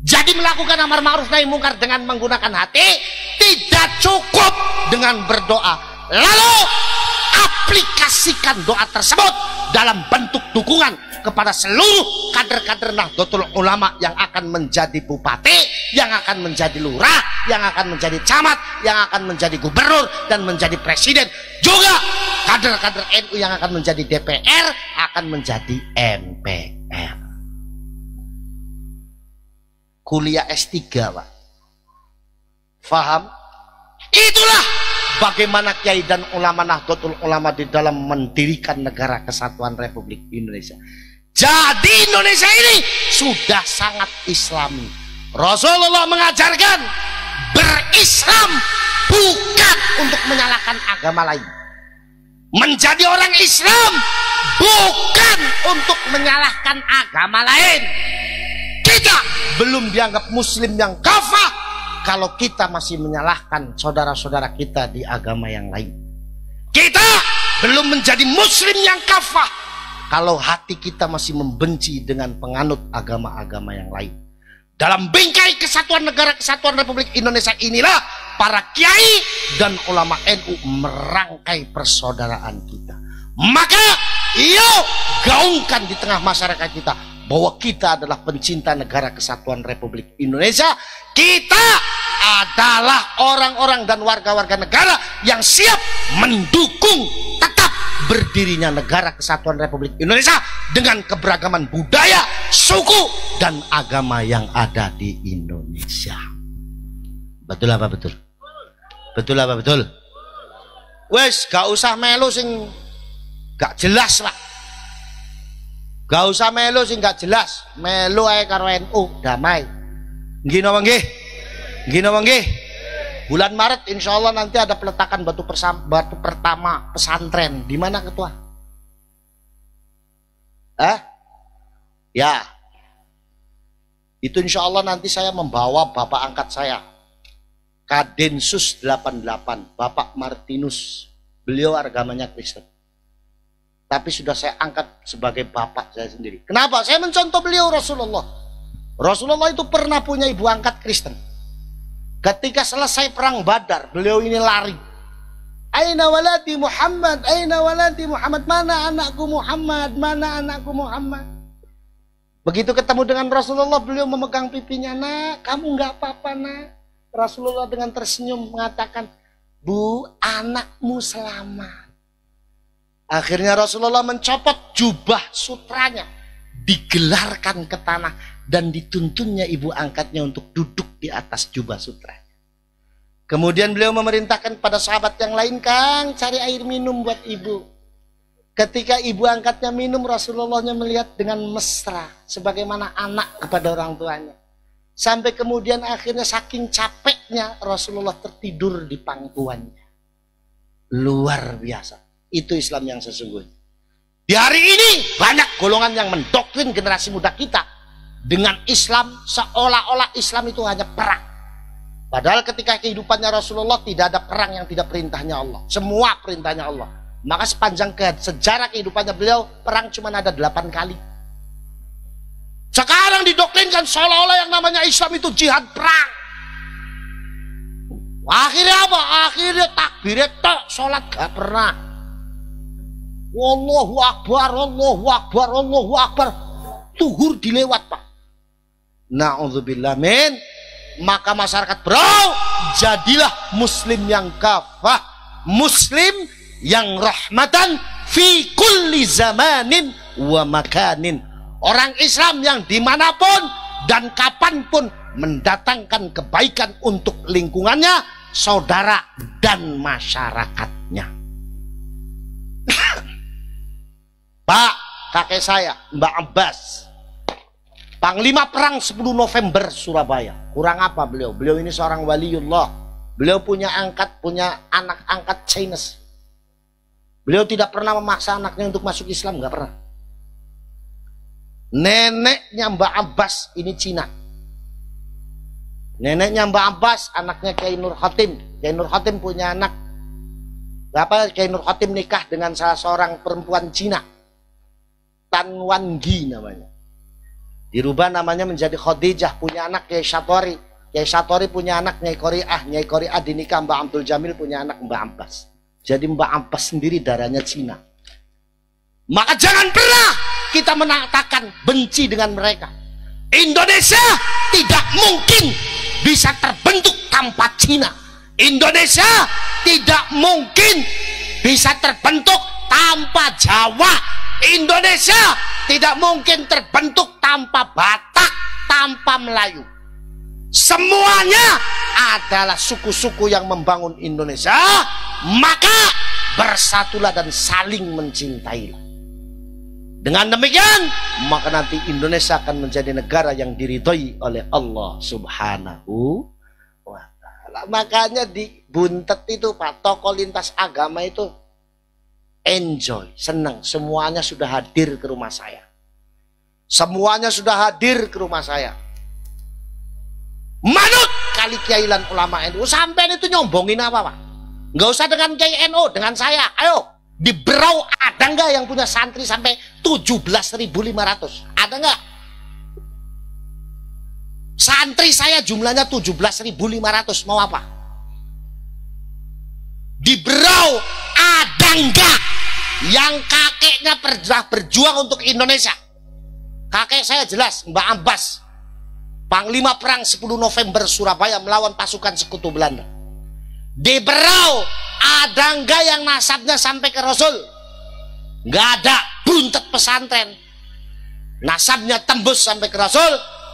Jadi melakukan amar ma'ruf nahi munkar dengan menggunakan hati tidak cukup dengan berdoa. Lalu aplikasikan doa tersebut dalam bentuk dukungan kepada seluruh kader-kader Nahdlatul Ulama yang akan menjadi bupati, yang akan menjadi lurah, yang akan menjadi camat, yang akan menjadi gubernur dan menjadi presiden. Juga kader-kader NU yang akan menjadi DPR, akan menjadi MPR. Kuliah S3, Pak. Faham? Itulah bagaimana kiai dan ulama Nahdlatul Ulama di dalam mendirikan negara kesatuan Republik Indonesia. Jadi Indonesia ini sudah sangat islami. Rasulullah mengajarkan berislam bukan untuk menyalahkan agama lain. Menjadi orang Islam bukan untuk menyalahkan agama lain. Kita belum dianggap muslim yang kafah kalau kita masih menyalahkan saudara-saudara kita di agama yang lain. Kita belum menjadi muslim yang kafah kalau hati kita masih membenci dengan penganut agama-agama yang lain. Dalam bingkai kesatuan negara kesatuan Republik Indonesia inilah para kiai dan ulama NU merangkai persaudaraan kita. Maka yuk gaungkan di tengah masyarakat kita bahwa kita adalah pencinta negara kesatuan Republik Indonesia. Kita adalah orang-orang dan warga-warga negara yang siap mendukung tetap berdirinya negara kesatuan Republik Indonesia dengan keberagaman budaya, suku, dan agama yang ada di Indonesia. Betul apa betul? Betul apa betul? Wes gak usah melu sing gak jelas lah. Gak usah melu sing gak jelas. Melu ae karo NU damai. Nggih napa nggih? Nggih napa nggih? Bulan Maret insya Allah nanti ada peletakan batu pertama pesantren. Di mana ketua? Ya. Itu insya Allah nanti saya membawa bapak angkat saya, Kadensus 88, Bapak Martinus. Beliau agamanya Kristen. Tapi sudah saya angkat sebagai bapak saya sendiri. Kenapa? Saya mencontoh beliau Rasulullah. Rasulullah itu pernah punya ibu angkat Kristen. Ketika selesai perang Badar, beliau ini lari. Aina waladi Muhammad, aina waladi Muhammad, mana anakku Muhammad, mana anakku Muhammad. Begitu ketemu dengan Rasulullah, beliau memegang pipinya, nak, kamu nggak apa-apa, nak. Rasulullah dengan tersenyum mengatakan, Bu, anakmu selamat. Akhirnya Rasulullah mencopot jubah sutranya, digelarkan ke tanah, dan dituntunnya ibu angkatnya untuk duduk di atas jubah sutra. Kemudian beliau memerintahkan pada sahabat yang lain, Kang, cari air minum buat ibu. Ketika ibu angkatnya minum, Rasulullahnya melihat dengan mesra, sebagaimana anak kepada orang tuanya. Sampai kemudian akhirnya saking capeknya Rasulullah tertidur di pangkuannya. Luar biasa. Itu Islam yang sesungguhnya. Di hari ini banyak golongan yang mendoktrin generasi muda kita dengan Islam seolah-olah Islam itu hanya perang. Padahal ketika kehidupannya Rasulullah tidak ada perang yang tidak perintahnya Allah. Semua perintahnya Allah. Maka sepanjang sejarah kehidupannya beliau, perang cuma ada 8 kali. Sekarang didoktrinkan seolah-olah yang namanya Islam itu jihad perang. Akhirnya apa? Akhirnya takbirnya tok, sholat gak pernah. Allahu Akbar, Allahu Akbar, Allahu Akbar. Tuhur dilewat, Pak. Na'udzubillah min. Maka masyarakat bro, jadilah muslim yang kafah, muslim yang rahmatan fi kulli zamanin wa makanin. Orang Islam yang dimanapun dan kapanpun mendatangkan kebaikan untuk lingkungannya, saudara dan masyarakatnya. Pak, kakek saya, Mbak Abbas, Panglima Perang 10 November Surabaya. Kurang apa beliau? Beliau ini seorang waliullah. Beliau punya anak angkat Chinese. Beliau tidak pernah memaksa anaknya untuk masuk Islam, nggak pernah. Neneknya Mbak Abbas ini Cina. Neneknya Mbak Abbas, anaknya Kiai Nur Khatim. Kiai Nur Khatim punya anak. Kiai Nur Khatim nikah dengan salah seorang perempuan Cina. Tan Wan Gi namanya. Dirubah namanya menjadi Khadijah, punya anak Kiai Satori. Kiai Satori punya anak Nyai Qori'ah. Nyai Qori'ah dinikah Mbak Abdul Jamil, punya anak Mbak Abbas. Jadi Mbak Abbas sendiri darahnya Cina. Maka jangan pernah kita mengatakan benci dengan mereka. Indonesia tidak mungkin bisa terbentuk tanpa Cina. Indonesia tidak mungkin bisa terbentuk tanpa Jawa. Indonesia tidak mungkin terbentuk tanpa Batak, tanpa Melayu. Semuanya adalah suku-suku yang membangun Indonesia. Maka bersatulah dan saling mencintailah. Dengan demikian, maka nanti Indonesia akan menjadi negara yang diridhoi oleh Allah Subhanahu wa Ta'ala. Makanya di Buntet itu Pak, tokoh lintas agama itu enjoy, senang. Semuanya sudah hadir ke rumah saya. Semuanya sudah hadir ke rumah saya. Manut kali kiailan ulama NU. Sampai itu nyombongin apa Pak? Nggak usah dengan Kiai NU, dengan saya. Ayo, di Berau ada nggak yang punya santri sampai 17.500? Ada nggak? Santri saya jumlahnya 17.500. Mau apa? Di Berau ada nggak yang kakeknya pernah berjuang untuk Indonesia? Kakek saya jelas, Mbak Abbas, Panglima Perang 10 November Surabaya melawan pasukan sekutu Belanda. Di Berau ada nggak yang nasabnya sampai ke Rasul? Nggak ada. Buntet pesantren nasabnya tembus sampai ke Rasul.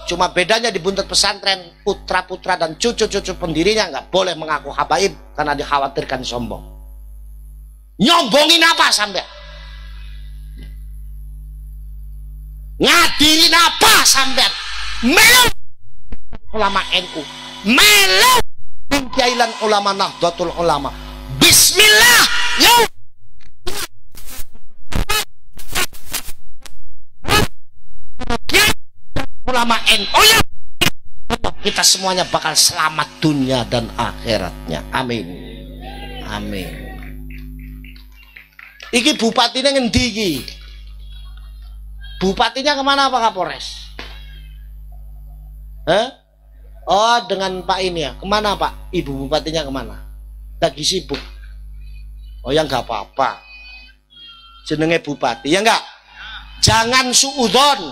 Cuma bedanya di Buntet pesantren, putra-putra dan cucu-cucu pendirinya nggak boleh mengaku habaib karena dikhawatirkan sombong. Nyombongin apa sampai? Ngadirin apa sampai? Melu ulama NU, melu Kiailan ulama Nahdlatul Ulama. Bismillah, yuk. Ulama NU, ya. Kita semuanya bakal selamat dunia dan akhiratnya. Amin. Amin. Iki bupatinya ngendi iki? Bupatinya kemana Pak Kapolres? Oh, dengan Pak ini ya. Kemana Pak? Ibu bupatinya kemana? Lagi sibuk. Oh ya nggak apa-apa. Jenenge bupati ya enggak? Jangan suudzon.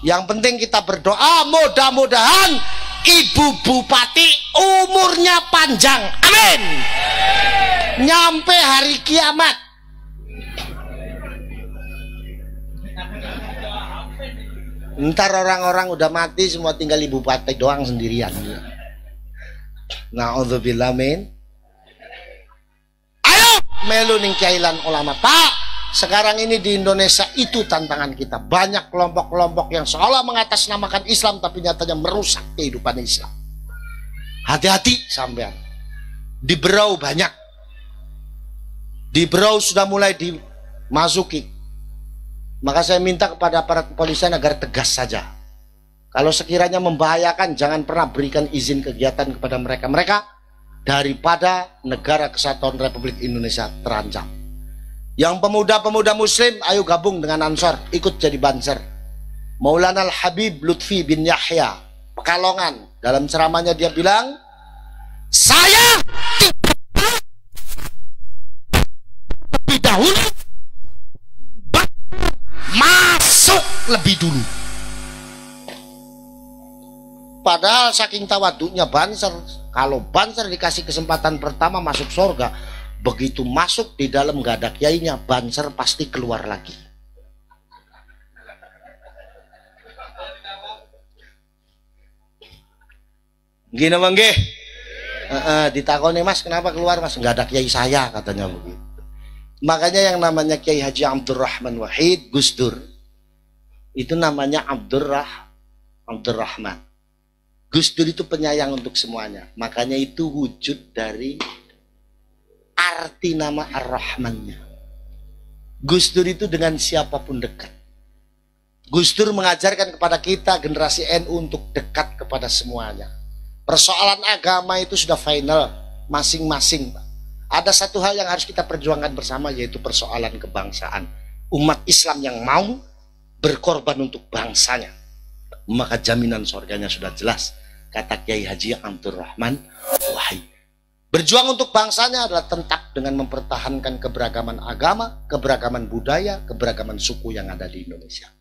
Yang penting kita berdoa mudah-mudahan ibu bupati umurnya panjang. Amin. Nyampe hari kiamat. Ntar orang-orang udah mati semua tinggal ibu bupati doang sendirian. Na'udzubillah min. Ayo melu ning kiailan ulama Pak. Sekarang ini di Indonesia itu tantangan kita. Banyak kelompok-kelompok yang seolah mengatasnamakan Islam tapi nyatanya merusak kehidupan Islam. Hati-hati sampean. Di Berau banyak. Di Berau sudah mulai dimasuki. Maka saya minta kepada aparat kepolisian agar tegas saja. Kalau sekiranya membahayakan, jangan pernah berikan izin kegiatan kepada mereka. Mereka daripada negara kesatuan Republik Indonesia terancam. Yang pemuda-pemuda muslim, ayo gabung dengan Ansor, ikut jadi Banser. Maulana Al-Habib Lutfi bin Yahya, Pekalongan, dalam ceramahnya dia bilang, saya lebih dahulu masuk lebih dulu. Padahal saking tawaduknya Banser, kalau Banser dikasih kesempatan pertama masuk surga, begitu masuk di dalam gak ada kiainya, Banser pasti keluar lagi. Gini mangge, ditakoni Mas kenapa keluar Mas? Gak ada kiai saya katanya begitu. Makanya yang namanya Kiai Haji Abdurrahman Wahid Gus Dur itu namanya Abdurrahman. Gus Dur itu penyayang untuk semuanya. Makanya itu wujud dari arti nama Ar-Rahmannya. Gus Dur itu dengan siapapun dekat. Gus Dur mengajarkan kepada kita generasi NU untuk dekat kepada semuanya. Persoalan agama itu sudah final masing-masing, Pak. Ada satu hal yang harus kita perjuangkan bersama, yaitu persoalan kebangsaan. Umat Islam yang mau berkorban untuk bangsanya, maka jaminan surganya sudah jelas, kata Kiai Haji Abdurrahman Wahid. Berjuang untuk bangsanya adalah tetap dengan mempertahankan keberagaman agama, keberagaman budaya, keberagaman suku yang ada di Indonesia.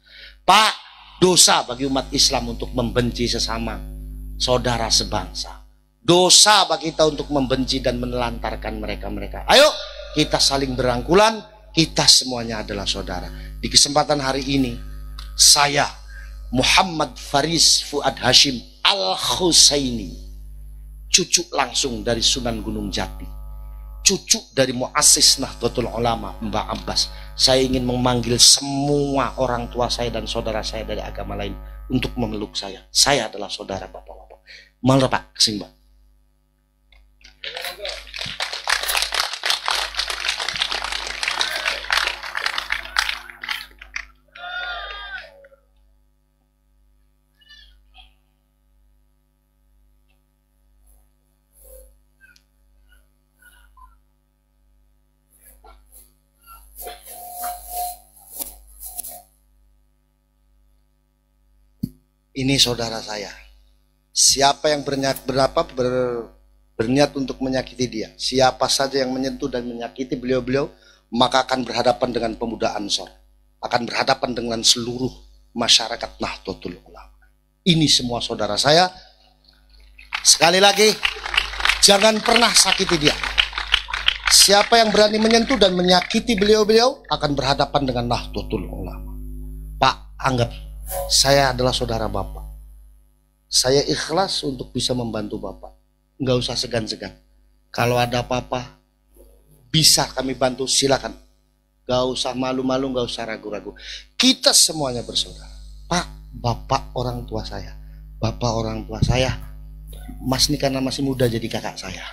Pak, dosa bagi umat Islam untuk membenci sesama saudara sebangsa. Dosa bagi kita untuk membenci dan menelantarkan mereka-mereka. Ayo kita saling berangkulan, kita semuanya adalah saudara. Di kesempatan hari ini, saya Muhammad Faris Fuad Hashim Al-Husaini, cucu langsung dari Sunan Gunung Jati, cucu dari muassis Nahdlatul Ulama Mbah Abbas. Saya ingin memanggil semua orang tua saya dan saudara saya dari agama lain untuk memeluk saya. Saya adalah saudara bapak-bapak. Malah Pak, kesini Pak. Ini saudara saya. Siapa yang berniat untuk menyakiti dia, siapa saja yang menyentuh dan menyakiti beliau-beliau, maka akan berhadapan dengan pemuda Ansor, akan berhadapan dengan seluruh masyarakat Nahdlatul Ulama. Ini semua saudara saya. Sekali lagi, jangan pernah sakiti dia. Siapa yang berani menyentuh dan menyakiti beliau-beliau akan berhadapan dengan Nahdlatul Ulama. Pak, anggap saya adalah saudara Bapak. Saya ikhlas untuk bisa membantu Bapak. Nggak usah segan-segan. Kalau ada apa-apa, bisa kami bantu, silakan. Nggak usah malu-malu, nggak usah ragu-ragu. Kita semuanya bersaudara. Pak, Bapak orang tua saya. Bapak orang tua saya. Mas ini karena masih muda jadi kakak saya.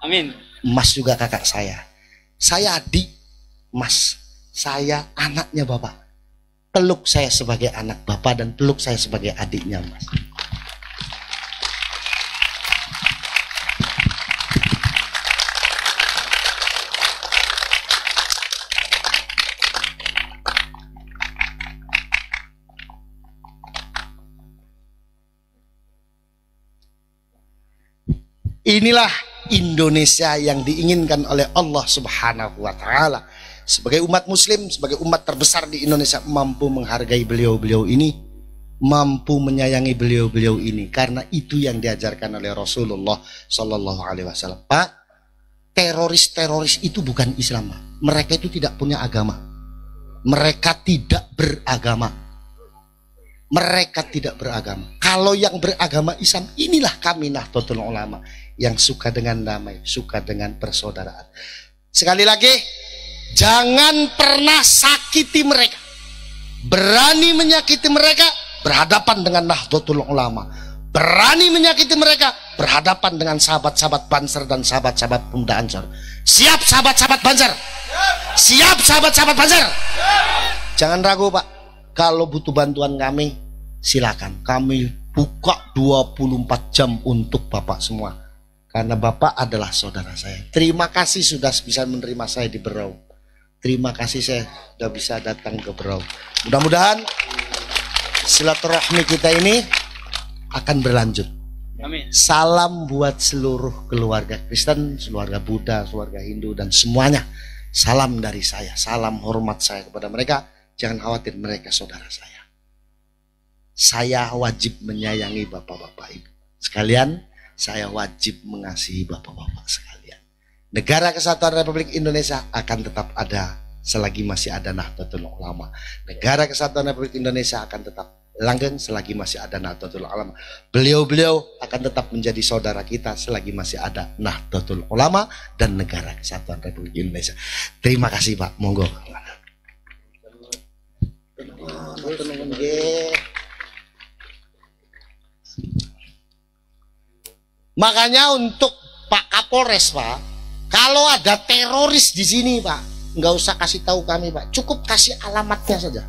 Amin. Mas juga kakak saya. Saya adik Mas. Saya anaknya Bapak. Peluk saya sebagai anak Bapak dan peluk saya sebagai adiknya Mas. Inilah Indonesia yang diinginkan oleh Allah Subhanahu wa Ta'ala. Sebagai umat muslim, sebagai umat terbesar di Indonesia, mampu menghargai beliau-beliau ini, mampu menyayangi beliau-beliau ini, karena itu yang diajarkan oleh Rasulullah Sallallahu Alaihi Wasallam. Pak, teroris-teroris itu bukan Islam. Mereka itu tidak punya agama. Mereka tidak beragama. Mereka tidak beragama. Kalau yang beragama Islam, inilah kami Nahdlatul Ulama yang suka dengan damai, suka dengan persaudaraan. Sekali lagi, jangan pernah sakiti mereka. Berani menyakiti mereka, berhadapan dengan Nahdlatul Ulama. Berani menyakiti mereka, berhadapan dengan sahabat-sahabat Banser dan sahabat-sahabat Pemuda Ansor. Siap sahabat-sahabat Banser? Siap sahabat-sahabat Banser? Jangan ragu Pak. Kalau butuh bantuan kami, silakan. Kami buka 24 jam untuk Bapak semua. Karena Bapak adalah saudara saya. Terima kasih sudah bisa menerima saya di Berau. Terima kasih saya sudah bisa datang ke Berau. Mudah-mudahan silaturahmi kita ini akan berlanjut. Amin. Salam buat seluruh keluarga Kristen, keluarga Buddha, keluarga Hindu dan semuanya. Salam dari saya, salam hormat saya kepada mereka. Jangan khawatir, mereka saudara saya. Saya wajib menyayangi bapak-bapak ibu sekalian. Saya wajib mengasihi bapak-bapak sekalian. Negara Kesatuan Republik Indonesia akan tetap ada selagi masih ada Nahdlatul Ulama. Negara Kesatuan Republik Indonesia akan tetap langgeng selagi masih ada Nahdlatul Ulama. Beliau-beliau akan tetap menjadi saudara kita selagi masih ada Nahdlatul Ulama dan Negara Kesatuan Republik Indonesia. Terima kasih Pak, monggo. Makanya untuk Pak Kapolres Pak, kalau ada teroris di sini Pak, nggak usah kasih tahu kami Pak, cukup kasih alamatnya saja.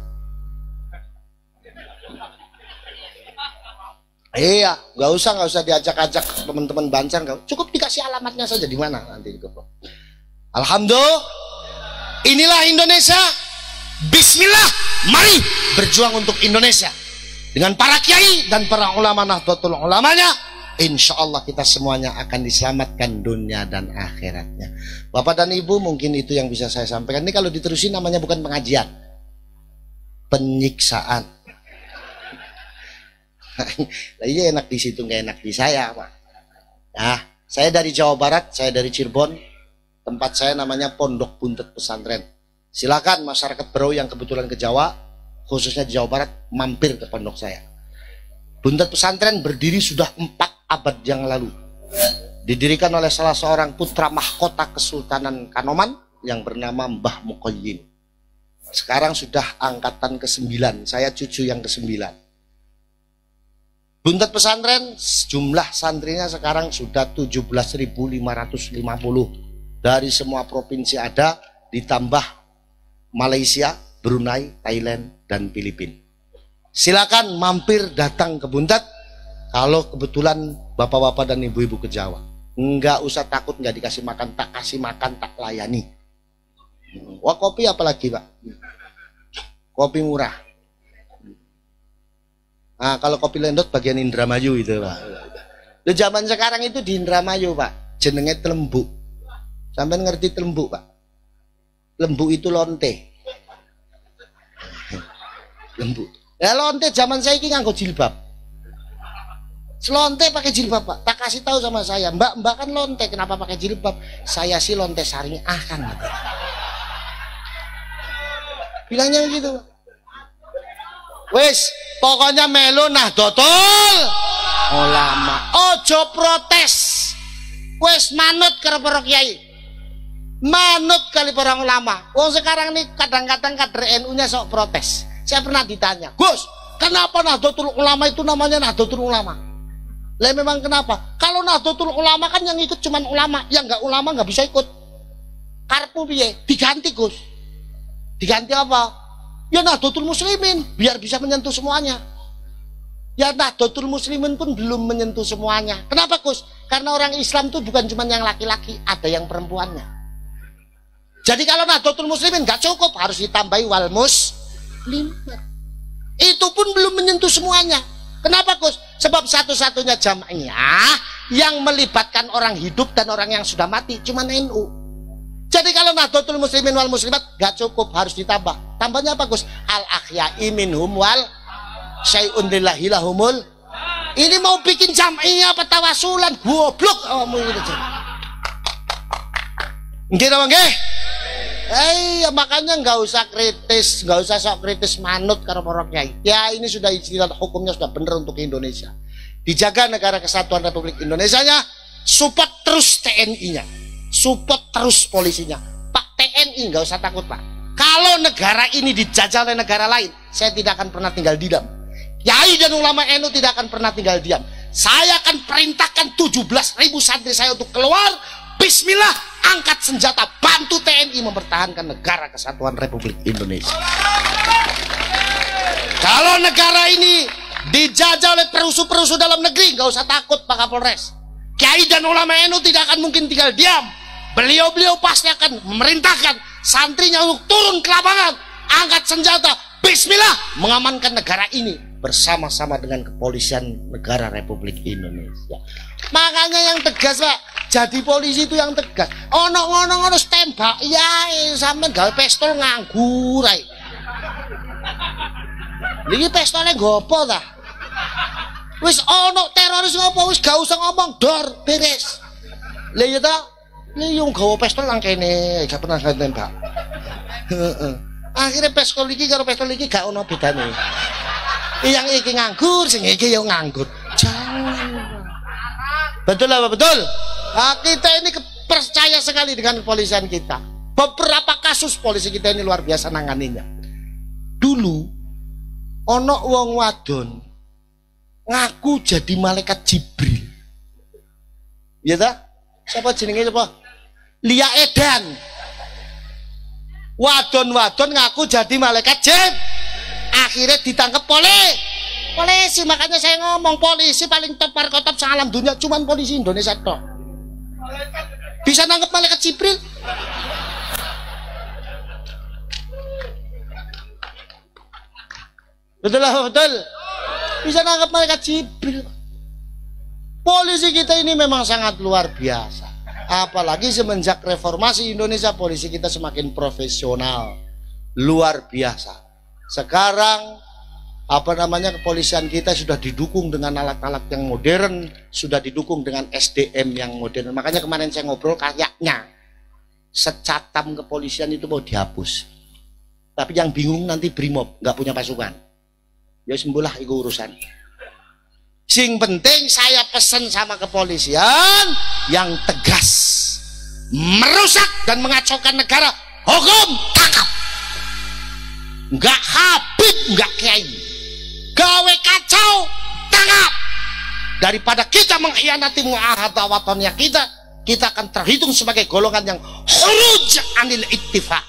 Iya, nggak usah diajak-ajak teman-teman Banser, cukup dikasih alamatnya saja di mana nanti juga. Alhamdulillah, inilah Indonesia. Bismillah, mari berjuang untuk Indonesia dengan para kiai dan para ulama Nahdlatul Ulamanya. insya Allah kita semuanya akan diselamatkan dunia dan akhiratnya. Bapak dan Ibu, mungkin itu yang bisa saya sampaikan. Ini kalau diterusin namanya bukan pengajian, penyiksaan. Iya, enak di situ, nggak enak di saya, Pak. Nah, saya dari Jawa Barat, saya dari Cirebon. Tempat saya namanya Pondok Buntet Pesantren. Silakan masyarakat Berau yang kebetulan ke Jawa, khususnya di Jawa Barat, mampir ke pondok saya. Buntet Pesantren berdiri sudah 4 abad yang lalu. Didirikan oleh salah seorang putra mahkota Kesultanan Kanoman yang bernama Mbah Muqayyim. Sekarang sudah angkatan ke-9, saya cucu yang ke-9. Buntet Pesantren jumlah santrinya sekarang sudah 17.550. Dari semua provinsi ada, ditambah Malaysia, Brunei, Thailand, dan Filipina. Silakan mampir datang ke Buntet kalau kebetulan bapak-bapak dan ibu-ibu ke Jawa. Enggak usah takut nggak dikasih makan, tak kasih makan, tak layani. Wah, kopi apalagi, Pak? Kopi murah. Nah, kalau kopi lendot bagian Indramayu itu, Pak. Di zaman sekarang itu di Indramayu, Pak, jenenge Telembuk. Sampai ngerti Telembuk, Pak? Lembu itu lonte. Lembu. Ya lonte zaman saya ini nganggo jilbab. Selonte pakai jilbab, Pak. Tak kasih tahu sama saya, Mbak kan lonte, kenapa pakai jilbab? Saya sih lonte syariah kan gitu. Bilangnya begitu, Pak. Wis, pokoknya melu Nahdlatul Ulama. Ojo protes. Wis manut karo para kiai. Manut kali para ulama. Wong sekarang nih kadang-kadang kader NU-nya sok protes. Saya pernah ditanya, Gus, kenapa Nahdlatul Ulama itu namanya Nahdlatul Ulama? Lah memang kenapa? Kalau Nahdlatul Ulama kan yang ikut cuman ulama, yang nggak ulama nggak bisa ikut. Karpu piye? Diganti, Gus. Diganti apa? Ya Nahdlatul Muslimin, biar bisa menyentuh semuanya. Ya Nahdlatul Muslimin pun belum menyentuh semuanya. Kenapa, Gus? Karena orang Islam itu bukan cuma yang laki-laki, ada yang perempuannya. Jadi kalau Nahdlatul Muslimin nggak cukup, harus ditambahi wal muslim. Itu pun belum menyentuh semuanya. Kenapa, Gus? Sebab satu-satunya jamaah yang melibatkan orang hidup dan orang yang sudah mati cuma NU. Jadi kalau Nahdlatul Muslimin wal muslimat nggak cukup, harus ditambah. Tambahnya apa, Gus? Al ahya'i minhum wal syai'un lillahi lahumul. Ini mau bikin jamaah apa tawasulan? Goblok awakmu iki. Nggih ta, nggih? Makanya nggak usah kritis, nggak usah sok kritis manut karo para kiai. Ya ini sudah istilah hukumnya sudah benar untuk Indonesia. Dijaga negara kesatuan Republik Indonesia-nya, support terus TNI-nya, support terus polisinya. Pak TNI nggak usah takut, Pak. Kalau negara ini dijajah oleh negara lain, saya tidak akan pernah tinggal diam. Kiai dan ulama NU tidak akan pernah tinggal diam. Saya akan perintahkan 17.000 santri saya untuk keluar. Bismillah, angkat senjata, bantu TNI mempertahankan negara kesatuan Republik Indonesia. Kalau negara ini dijajah oleh perusuh-perusuh dalam negeri, nggak usah takut Pak Kapolres. Kiai dan ulama NU tidak akan mungkin tinggal diam. Beliau-beliau pasti akan memerintahkan santrinya untuk turun ke lapangan, angkat senjata, bismillah, mengamankan negara ini bersama-sama dengan kepolisian negara Republik Indonesia. Makanya yang tegas, Pak. Jadi polisi itu yang tegas. Ono tembak, ya sampean gawe pistol nganggur ae. Niki pistolnya gopo ta? Wis ono teroris ngopo, wis gak usah ngomong, dor, beres. Lah ya ta? Lah yo gawe pistol nang kene, gak pernah gawe tembak. Heeh. Akhirnya pistol iki karo pistol iki gak ono bedane. Yang iki nganggur, sing iki yo nganggur. Jangan. Betul apa betul? Nah, kita ini percaya sekali dengan kepolisian kita. Beberapa kasus polisi kita ini luar biasa nanganinya. Dulu ono wong wadon ngaku jadi malaikat Jibril. Iya ta? Siapa jenenge siapa? Lia Edan. Wadon-wadon ngaku jadi malaikat Jibril. Akhirnya ditangkap polisi. Makanya saya ngomong polisi paling top parkotop salam dunia, cuman polisi Indonesia tok. Bisa nangkep malaikat Jibril. Betul lah, betul. Bisa nangkep malaikat Jibril. Polisi kita ini memang sangat luar biasa. Apalagi semenjak reformasi Indonesia, polisi kita semakin profesional, luar biasa. Sekarang kepolisian kita sudah didukung dengan alat-alat yang modern, sudah didukung dengan SDM yang modern. Makanya kemarin saya ngobrol, kayaknya secatam kepolisian itu mau dihapus. Tapi yang bingung nanti Brimob, nggak punya pasukan. Ya sembuhlah itu urusan. Sing penting saya pesan sama kepolisian yang tegas, merusak dan mengacaukan negara, hukum tangkap. Nggak Habib, nggak Kiai, gawe kacau tangkap. Daripada kita mengkhianati muahad watonnya kita akan terhitung sebagai golongan yang khuruj anil ittifaq.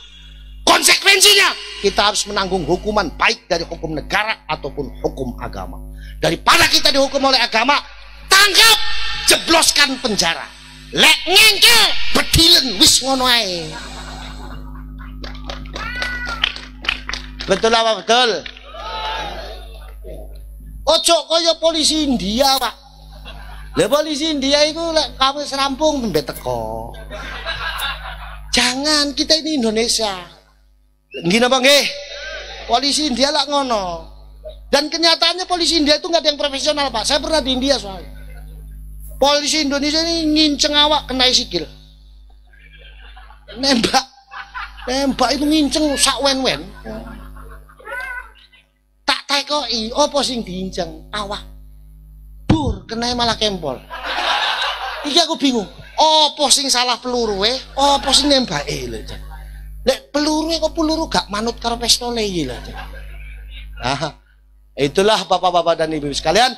Konsekuensinya kita harus menanggung hukuman baik dari hukum negara ataupun hukum agama. Daripada kita dihukum oleh agama, tangkap, jebloskan penjara. Lek ngengkel bedilen wis ngono ae. Betul apa betul? Ojo kaya polisi India, Pak. Lah polisi India itu lek kawis rampung tembe teko. Jangan, kita ini Indonesia. Nggih napa nggih? Polisi India lah ngono. Dan kenyataannya polisi India itu nggak ada yang profesional, Pak. Saya pernah di India soalnya. Polisi Indonesia ini nginceng awak kena sikil. Nembak itu nginceng sak wen-wen. Tak tekoi, opo sing diinceng awak. Dur, kena malah kempol. Iki aku bingung. Opo sing salah peluru opo sing nembake lho. Lek peluru kok peluru gak manut karo pistole iki lho. Nah, itulah bapak-bapak dan ibu-ibu sekalian,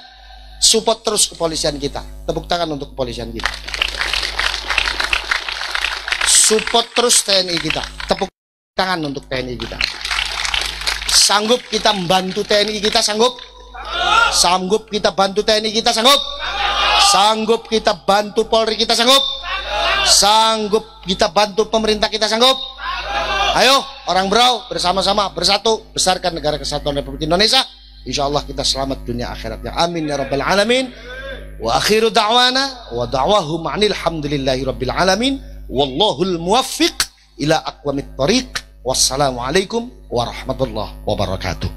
support terus kepolisian kita. Tepuk tangan untuk kepolisian kita. Support terus TNI kita. Tepuk tangan untuk TNI kita. Sanggup kita membantu TNI kita, sanggup? Sanggup kita bantu TNI kita, sanggup? Sanggup kita bantu Polri kita, sanggup? Sanggup kita bantu pemerintah kita, sanggup? Ayo orang Berau bersama-sama bersatu besarkan negara kesatuan Republik Indonesia. Insya Allah kita selamat dunia akhiratnya. Amin ya rabbal alamin. Wa akhiru da'wana wa da'wahum anil hamdulillahi rabbil alamin. Wallahul muwaffiq ila aqwamit thariq. Wassalamualaikum warahmatullahi wabarakatuh.